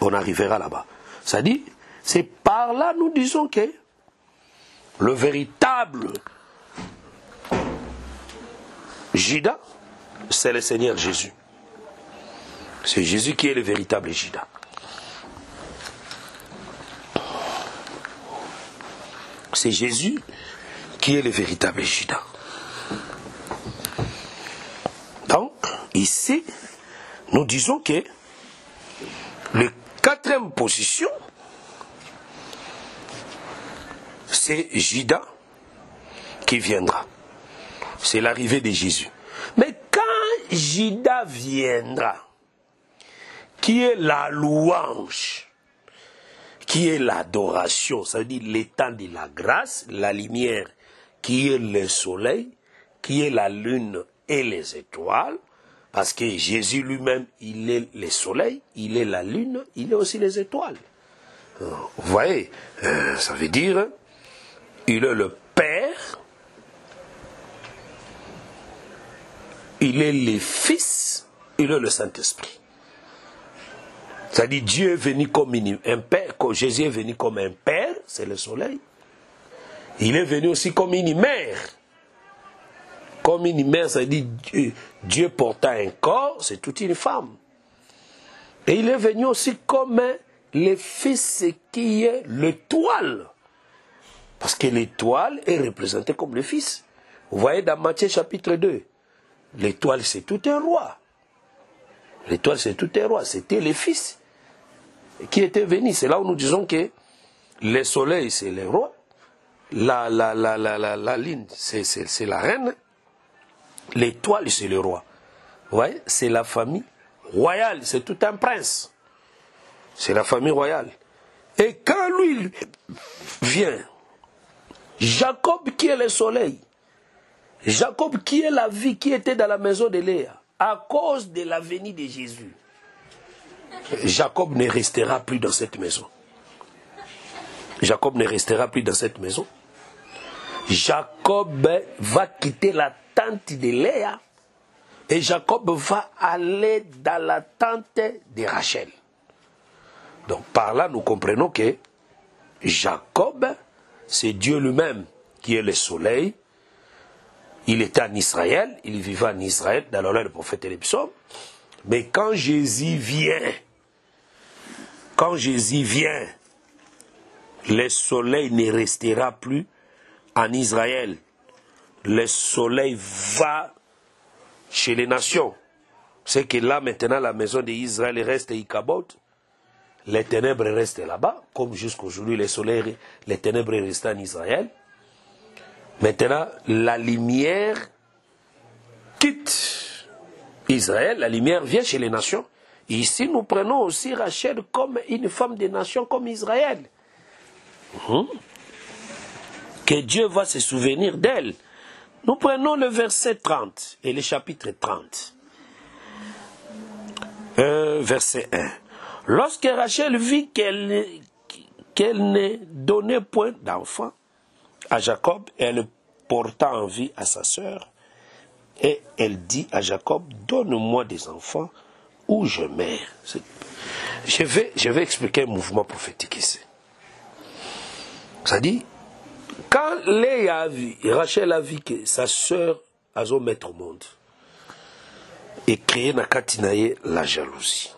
On arrivera là-bas. Ça dit, c'est par là nous disons que le véritable Judas, c'est le Seigneur Jésus. C'est Jésus qui est le véritable Judas. C'est Jésus qui est le véritable Judas. Donc, ici, nous disons que le 4e position, c'est Judas qui viendra. C'est l'arrivée de Jésus. Mais quand Judas viendra, qui est la louange, qui est l'adoration, ça veut dire l'état de la grâce, la lumière, qui est le soleil, qui est la lune et les étoiles, parce que Jésus lui-même, il est le soleil, il est la lune, il est aussi les étoiles. Vous voyez, ça veut dire, il est le Père, il est le Fils, il est le Saint-Esprit. C'est-à-dire, Dieu est venu comme un Père, Jésus est venu comme un Père, c'est le soleil. Il est venu aussi comme une mère. Comme une mère, ça dit Dieu portant un corps, c'est toute une femme. Et il est venu aussi comme le Fils qui est l'étoile. Parce que l'étoile est représentée comme le Fils. Vous voyez dans Matthieu chapitre 2, l'étoile c'est tout un roi. L'étoile c'est tout un roi, c'était le Fils qui était venu. C'est là où nous disons que le soleil c'est le roi, la lune c'est la reine, l'étoile c'est le roi. Vous voyez, c'est la famille royale, c'est tout un prince. C'est la famille royale. Et quand lui vient, Jacob qui est le soleil, Jacob qui est la vie qui était dans la maison de Léa, à cause de la venue de Jésus, Jacob ne restera plus dans cette maison. Jacob ne restera plus dans cette maison. Jacob va quitter la tente de Léa et Jacob va aller dans la tente de Rachel. Donc par là, nous comprenons que Jacob, c'est Dieu lui-même qui est le soleil. Il était en Israël, il vivait en Israël, dans la loi des prophètes et des psaumes. Mais quand Jésus vient, le soleil ne restera plus en Israël. Le soleil va chez les nations. C'est que là, maintenant, la maison d'Israël reste Ichabod. Les ténèbres restent là-bas, comme jusqu'aujourd'hui, les ténèbres restent en Israël. Maintenant, la lumière quitte Israël, la lumière vient chez les nations. Et ici, nous prenons aussi Rachel comme une femme des nations, comme Israël. Que Dieu va se souvenir d'elle. Nous prenons le verset 30 et le chapitre 30. verset 1. Lorsque Rachel vit qu'elle ne donnait point d'enfant à Jacob, elle porta envie à sa sœur, et elle dit à Jacob, donne-moi des enfants ou je meurs. Je vais expliquer un mouvement prophétique ici. C'est-à-dire, quand Léa a vu, Rachel a vu que sa sœur a mettre au monde, et créer nakatinaye la jalousie.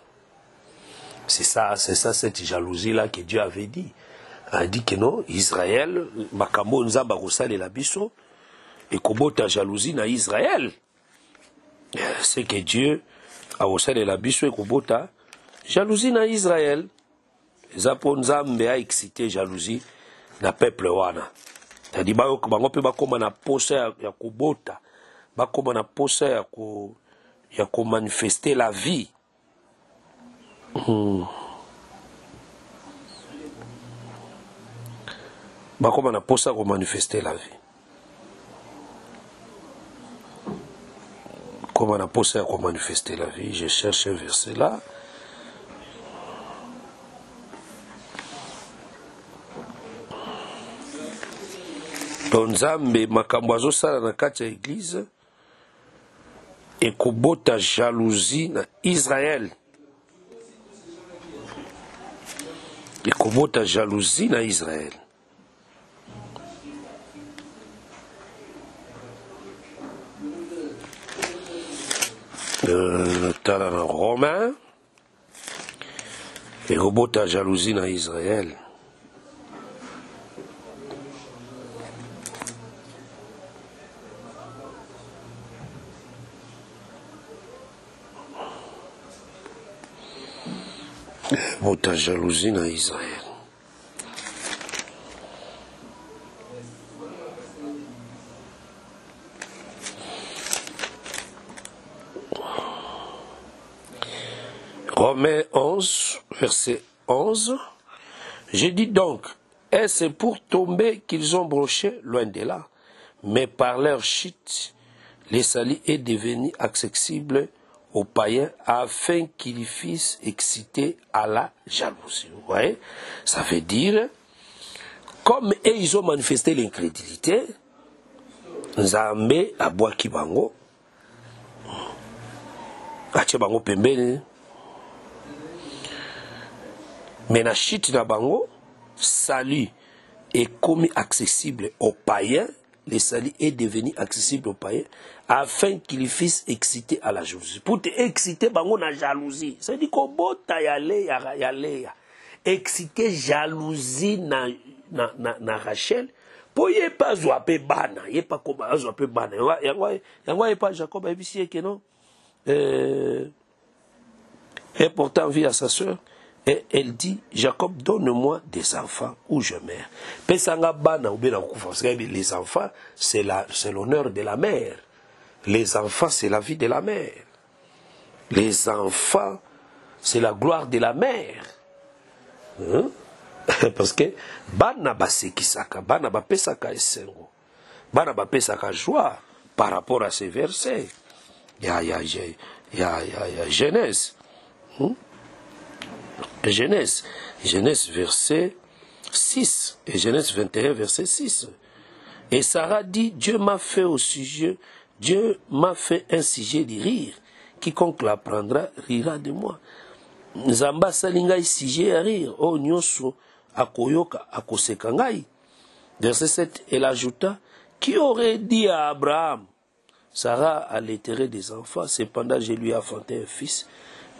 C'est ça, cette jalousie-là que Dieu avait dit. Il a dit que non, Israël, makambo nzamba kosale la biso, et kobota jalousie na Israël. C'est que Dieu a kosale la biso et kobota jalousie na Israël. Zapo nzambe a excité jalousie na peuple wana. C'est-à-dire bango pe bakoma na posa ya kobota, bakoma na posa ya ko manifester la vie. Bakoma na posa ko manifester la vie. Comment on a posé à manifester la vie? Je cherche un verset là. Nzambe makambo azosala na kati ya église ekobota jalousie na Israël. Ekobota jalousie na Israël. Tala na Romain ekobota jalousie na Israël. Bota jalousie na Israël. Romains 11, verset 11. Je dis donc, est-ce pour tomber qu'ils ont broché? Loin de là. Mais par leur chute, l'Esalie est devenu accessible aux païens afin qu'ils fussent excités à la jalousie. Vous voyez? Ça veut dire, comme ils ont manifesté l'incrédulité, Nzambe abwaki bango, atie bango pembeni. Mais na chute na bango, salut est commis accessible aux païens. Le salut est devenu accessible aux païens afin qu'ils fussent excités à la jalousie. Pour te exciter, bango na jalousie. Ça dit qu'on bota ya exciter jalousie na Rachel. Pour y pas zoapé bana, y pas comme zoapé bana. Yangwa y pas Jacob a dit que non. Et pourtant vie à sa sœur. Et elle dit, Jacob, donne-moi des enfants ou je meurs. Les enfants, c'est l'honneur de la mère. Les enfants, c'est la vie de la mère. Les enfants, c'est la gloire de la mère. Hein? Parce que, bana basekisaka, bana bapesaka esengo, bana bapesaka joie par rapport à ces versets. Il y a Genèse. Genèse verset 6 et Genèse 21 verset 6. Et Sarah dit, Dieu m'a fait un sujet de rire. Quiconque l'apprendra rira de moi. Nzamba salinga sujet à rire. Oh nyoso akoyoka akoseka ngai. Verset 7, elle ajouta, qui aurait dit à Abraham, Sarah allaiterait des enfants, cependant je lui ai enfanté un fils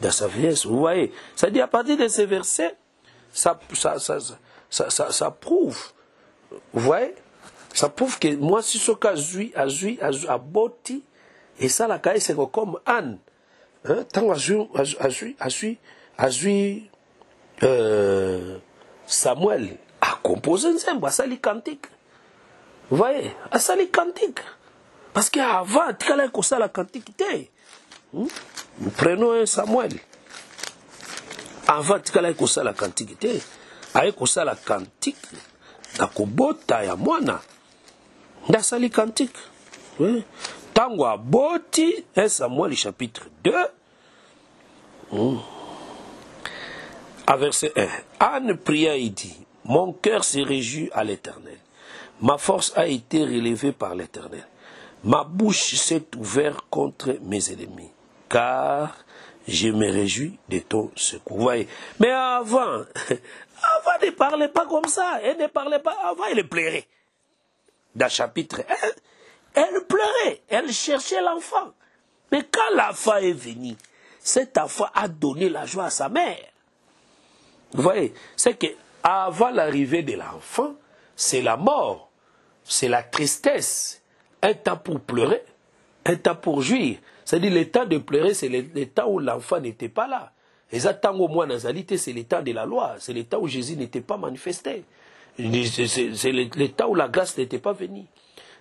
dans sa vieillesse. Vous voyez, ça dit à partir de ces versets, ça prouve, vous voyez, ça prouve que moi si ce cas a boti et ça la caille c'est comme Anne, hein, tant Samuel a composé un symbole, ça les cantique, vous voyez, ça les cantique, parce qu'avant tu allais que ça la cantique était. Nous prenons un Samuel. Avant qu'il ait kosa la cantique, aye kosa la cantique, na kobota ya mwana, na sali cantique. Tango aboti, un Samuel chapitre 2. À verset 1. Anne pria et dit, mon cœur se réjouit à l'Éternel. Ma force a été relevée par l'Éternel. Ma bouche s'est ouverte contre mes ennemis, car je me réjouis de ton secours. Vous voyez. Mais avant ne parlait pas comme ça. Elle ne parlait pas. Avant, elle pleurait. Dans chapitre 1, elle pleurait. Elle cherchait l'enfant. Mais quand l'enfant est venu, cet enfant a donné la joie à sa mère. Vous voyez, c'est que avant l'arrivée de l'enfant, c'est la mort, c'est la tristesse, un temps pour pleurer, un temps pour jouir. C'est-à-dire le temps de pleurer, c'est le temps où l'enfant n'était pas là. Et ça, tant au moins nazalité, c'est le temps de la loi, c'est le temps où Jésus n'était pas manifesté. C'est le temps où la grâce n'était pas venue,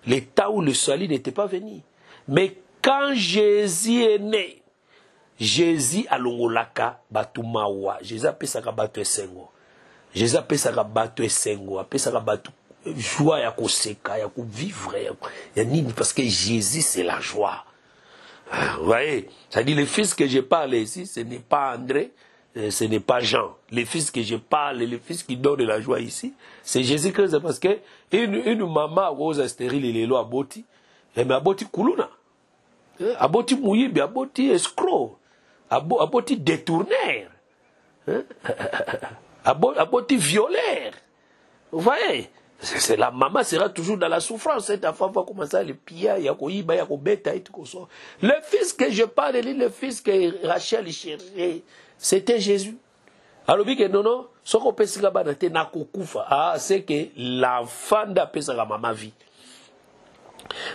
le temps où le salut n'était pas venu. Mais quand Jésus est né, Jésus alongolaka batu mawa. Jésus apesaka batu esengo. Jésus apesaka batu esengo. Apesaka batu joie ya koseka, ya vivre, ya nini, parce que Jésus c'est la joie. Vous voyez, ça dit le fils que je parle ici, ce n'est pas André, ce n'est pas Jean. Le fils que je parle, le fils qui donne de la joie ici, c'est Jésus-Christ, parce que une maman rose stérile et l'élo aboti, mais aboti kuluna, aboti mouyibi, aboti escroc. Aboti détourneur, aboti violeur. Vous voyez, la maman sera toujours dans la souffrance. Cette enfant va commencer à le piller, il y a koyiba, il y a kobeta et tout ça. Le fils que je parle, le fils que Rachel cherchait, c'était Jésus. Alors que non, ce qu'on peut se gabaner na kokufa, c'est que l'enfant d'après sa maman vit.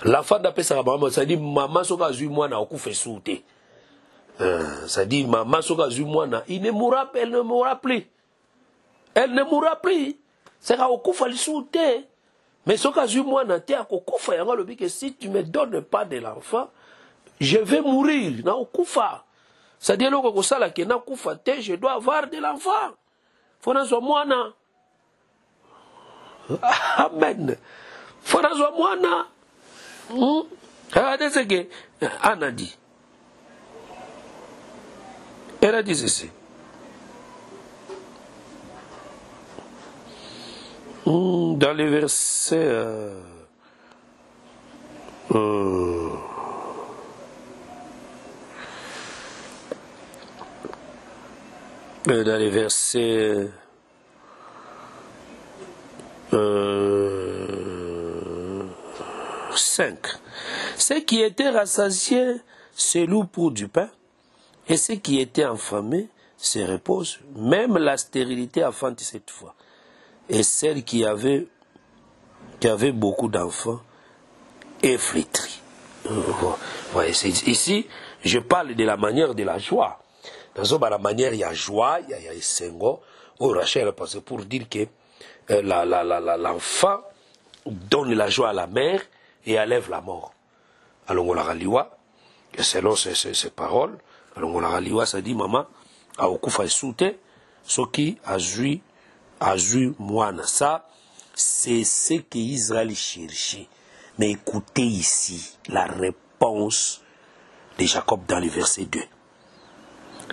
L'enfant d'après sa maman, ça dit maman soka zui moi na okufe souté. Ça dit, maman, il ne mourra pas, elle ne mourra plus. Elle ne mourra plus. C'est qu'à okufa l'issoute. Mais ce cas où moi, si tu ne me donnes pas de l'enfant, je vais mourir. Na okufa. Ça dit, je dois avoir de l'enfant. Faut moi. Amen. Faut moi. Regardez ce que Anna dit. Elle a dit ceci. Dans les versets... dans les versets... 5. Ceux qui étaient rassasiés se louent pour du pain. Et ceux qui étaient affamés se reposent. Même la stérilité affante cette fois. Et celle qui avait beaucoup d'enfants est flétrie. Ouais, ici, je parle de la manière de la joie. Dans la manière, il y a joie, il y a sengo. Rachel, parce que pour dire que l'enfant donne la joie à la mère et enlève la mort. Alors on la raliwa, et selon ces paroles, alors on la raliwa, ça dit maman, a okufa soute, ce qui a joué moine. Ça, c'est ce qu'Israël cherchait. Mais écoutez ici la réponse de Jacob dans le verset 2.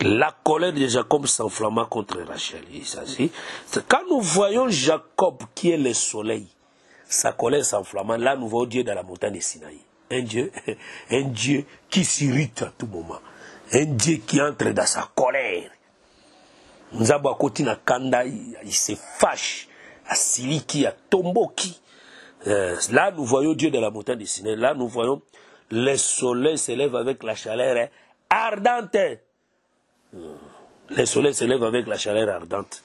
La colère de Jacob s'enflamma contre Rachel. Quand nous voyons Jacob qui est le soleil, sa colère s'enflamma, là nous voyons Dieu dans la montagne de Sinaï. Un Dieu qui s'irrite à tout moment. Un Dieu qui entre dans sa colère. Nzabakoti na kanda, il se fâche. À Siliki, à Tomboki. Là nous voyons Dieu dans la montagne de Sinaï. Là nous voyons le soleil s'élève avec la chaleur ardente. Le soleil s'élève avec la chaleur ardente.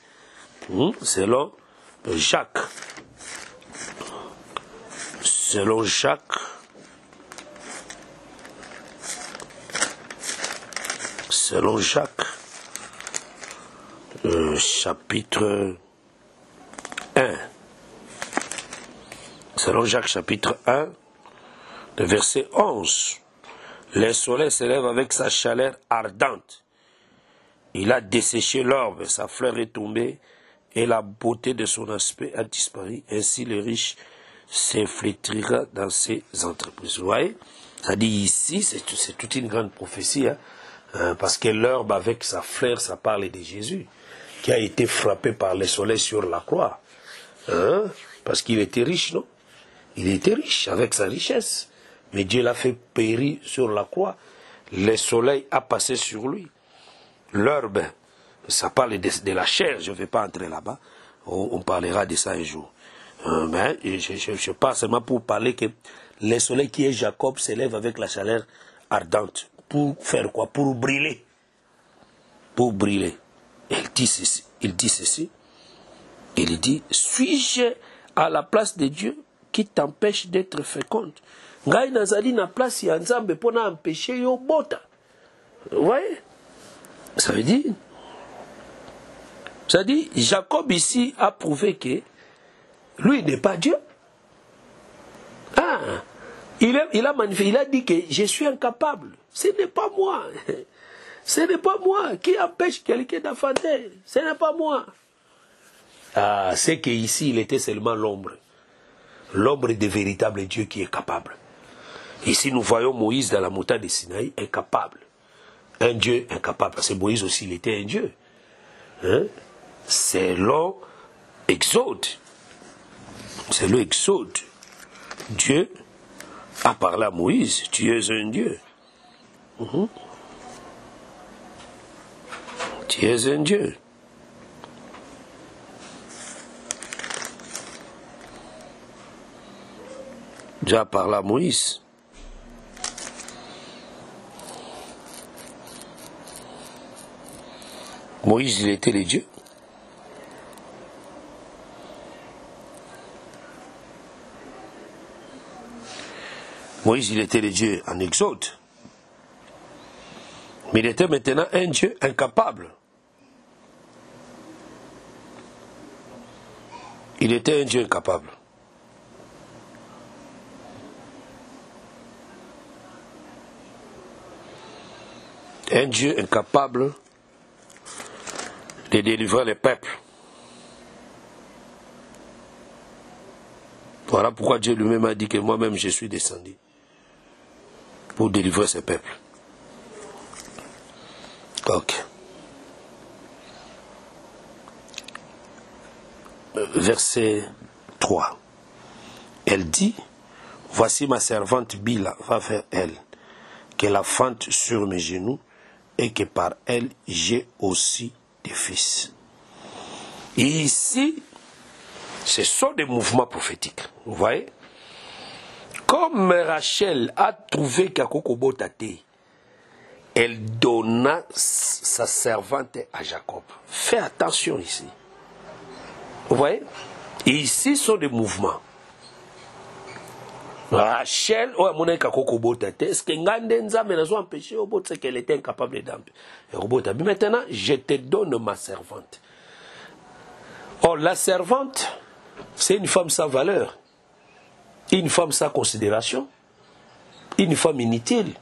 Selon Jacques. Selon Jacques. Selon Jacques. Chapitre 1. Selon Jacques chapitre 1, le verset 11. Le soleil s'élève avec sa chaleur ardente. Il a desséché l'orbe, sa fleur est tombée, et la beauté de son aspect a disparu. Ainsi le riche s'inflétrira dans ses entreprises. Vous voyez? Ça dit ici, c'est toute une grande prophétie, hein, parce que l'herbe avec sa fleur, ça parle de Jésus, qui a été frappé par le soleil sur la croix. Hein? Parce qu'il était riche, non? Il était riche avec sa richesse. Mais Dieu l'a fait périr sur la croix. Le soleil a passé sur lui. L'herbe, ça parle de la chair, je ne vais pas entrer là-bas. On parlera de ça un jour. Mais je parle seulement pour parler que le soleil qui est Jacob s'élève avec la chaleur ardente. Pour faire quoi? Pour brûler. Pour brûler. Il dit ceci. Il dit, suis-je à la place de Dieu qui t'empêche d'être féconde? Ngai nazali na place ya Nzambe pour empêcher yo bota. Vous voyez? Ça veut dire, Jacob ici a prouvé que lui n'est pas Dieu. Ah, il a magnifié, il a dit que je suis incapable. Ce n'est pas moi. Ce n'est pas moi qui empêche quelqu'un d'enfanter. Ce n'est pas moi. Ah, c'est qu'ici, il était seulement l'ombre. L'ombre des véritables dieux qui est capable. Ici, nous voyons Moïse dans la montagne de Sinaï, incapable. Un Dieu incapable. Parce que Moïse aussi, il était un Dieu. Hein? C'est l'exode. C'est l'exode. Dieu a parlé à Moïse. Tu es un Dieu. Tu es un Dieu. Dieu a parlé à Moïse. Moïse, il était le Dieu. Moïse, il était le Dieu en Exode. Mais il était maintenant un Dieu incapable. Il était un Dieu incapable. Un Dieu incapable de délivrer les peuples. Voilà pourquoi Dieu lui-même a dit que moi-même je suis descendu pour délivrer ces peuples. Ok. Verset 3. Elle dit, voici ma servante Bila va vers elle, qu'elle affante sur mes genoux et que par elle j'ai aussi des fils. Et ici, ce sont des mouvements prophétiques. Vous voyez? Comme Rachel a trouvé Kakoko Tate, elle donna sa servante à Jacob. Fais attention ici. Vous voyez? Et ici sont des mouvements. Rachel, est-ce que Ngandenza me empêché au bout de ce qu'elle était incapable d'empêcher? Maintenant, je te donne ma servante. Or, la servante, c'est une femme sans valeur, une femme sans considération, une femme inutile.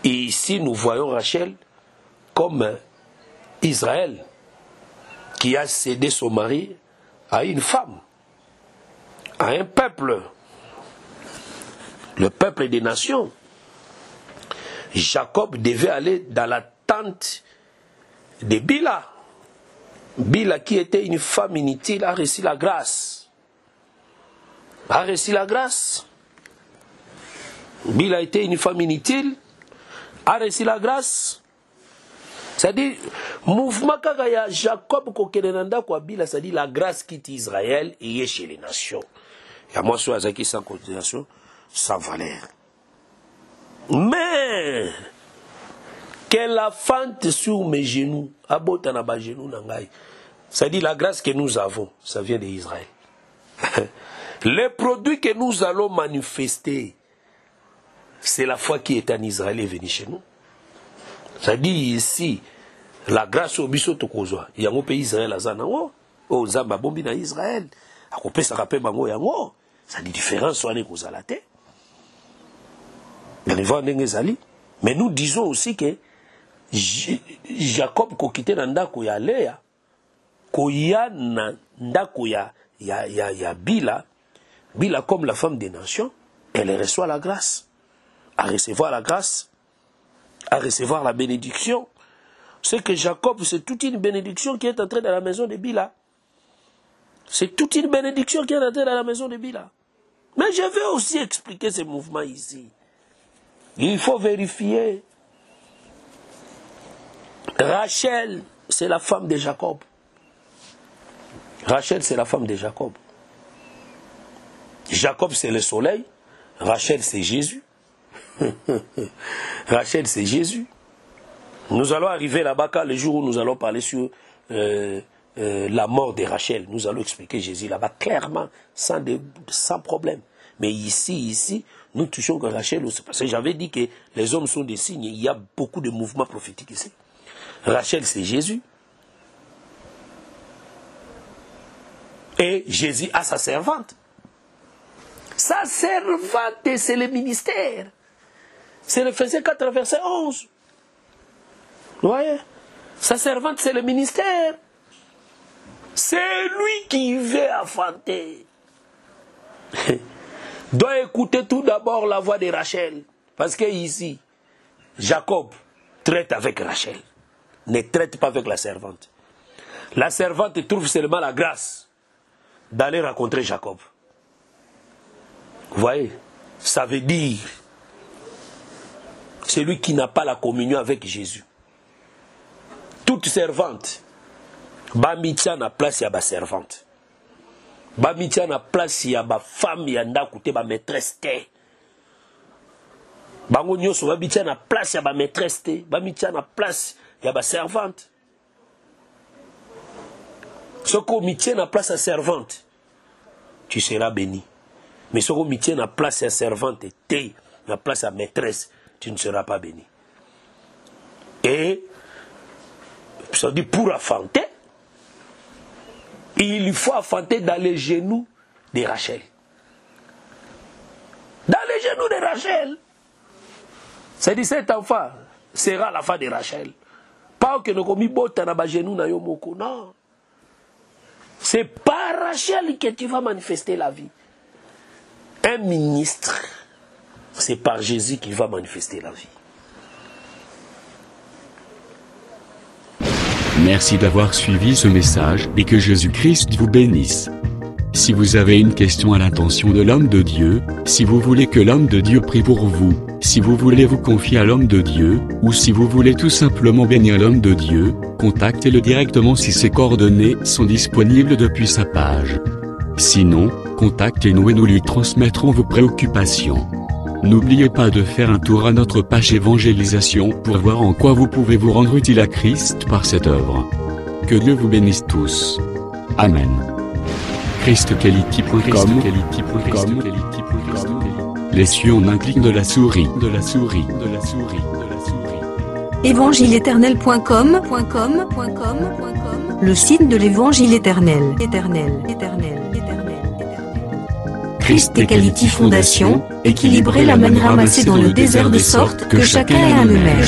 Et ici, nous voyons Rachel comme Israël, qui a cédé son mari à une femme, à un peuple. Le peuple des nations. Jacob devait aller dans la tente de Bila. Bila, qui était une femme inutile, a reçu la grâce. A reçu la grâce. Bila était une femme inutile, a reçu la grâce. C'est-à-dire, mouvement kagaya Jacob kokenenda kwa Bila, c'est-à-dire la grâce quitte Israël et est chez les nations. Il y a moi sur Azaki sans considération, sans valeur. Mais qu'elle affante sur mes genoux, abotana ba genoux nangai. C'est-à-dire la grâce que nous avons, ça vient d'Israël. Les produits que nous allons manifester, c'est la foi qui est en Israël est venue chez nous. C'est-à-dire ici, la grâce au biso tokozwa, il y a un pays Israël à Zanango, au Zamba bombi na Israël, à couper sa rappel bango yango, ça dit différence soit n'est qu'aux alaté. Mais nous disons aussi que Jacob ko quitté ndako ya Léa, ko ya ndako ya Bila, Bila comme la femme des nations, elle reçoit la grâce, à recevoir la grâce, à recevoir la bénédiction. c'est que Jacob, c'est toute une bénédiction qui est entrée dans la maison de Bila. C'est toute une bénédiction qui est entrée dans la maison de Bila. Mais je vais aussi expliquer ce mouvement ici. Il faut vérifier. Rachel, c'est la femme de Jacob. Rachel, c'est la femme de Jacob. Jacob, c'est le soleil. Rachel, c'est Jésus. Rachel, c'est Jésus. Nous allons arriver là-bas quand le jour où nous allons parler sur la mort de Rachel. Nous allons expliquer Jésus là-bas clairement, sans problème. Mais ici, nous touchons que Rachel aussi. Parce que j'avais dit que les hommes sont des signes. Il y a beaucoup de mouvements prophétiques ici. Rachel, c'est Jésus. Et Jésus a sa servante. Sa servante, c'est le ministère. C'est l'Éphésiens 4, verset 11. Vous voyez? Sa servante, c'est le ministère. C'est lui qui veut affanter. Doit écouter tout d'abord la voix de Rachel. Parce que ici, Jacob traite avec Rachel. Ne traite pas avec la servante. La servante trouve seulement la grâce d'aller rencontrer Jacob. Vous voyez? Ça veut dire celui qui n'a pas la communion avec Jésus. Toute servante, Bamitia na place ya ba servante. Bamitia na place ya ba femme ya ndakute ba maîtresse te. Bango nyoso Bamitia na place ya ba maîtresse te. Bamitia na place ya ba servante. Ce qu'on mitie na place ya servante, tu seras béni. Mais ce qu'on mitie na place ya servante te, na place ya maîtresse, tu ne seras pas béni. Et ça dit pour affanter, il faut affanter dans les genoux de Rachel. Dans les genoux de Rachel. C'est-à-dire cet enfant sera la fin de Rachel. Pas que nous commis botte dans les genoux na yomoko. Non. C'est par Rachel que tu vas manifester la vie. Un ministre, c'est par Jésus qu'il va manifester la vie. Merci d'avoir suivi ce message et que Jésus-Christ vous bénisse. Si vous avez une question à l'intention de l'homme de Dieu, si vous voulez que l'homme de Dieu prie pour vous, si vous voulez vous confier à l'homme de Dieu, ou si vous voulez tout simplement bénir l'homme de Dieu, contactez-le directement si ses coordonnées sont disponibles depuis sa page. Sinon, contactez-nous et nous lui transmettrons vos préoccupations. N'oubliez pas de faire un tour à notre page évangélisation pour voir en quoi vous pouvez vous rendre utile à Christ par cette œuvre. Que Dieu vous bénisse tous. Amen. ChristQuality.com. Les cieux en un clic de la souris. Évangile-éternel.com, le site de l'évangile éternel. Christ et Quality Fondation, équilibrer la manne ramassée dans le désert de sorte que chacun ait un eumère.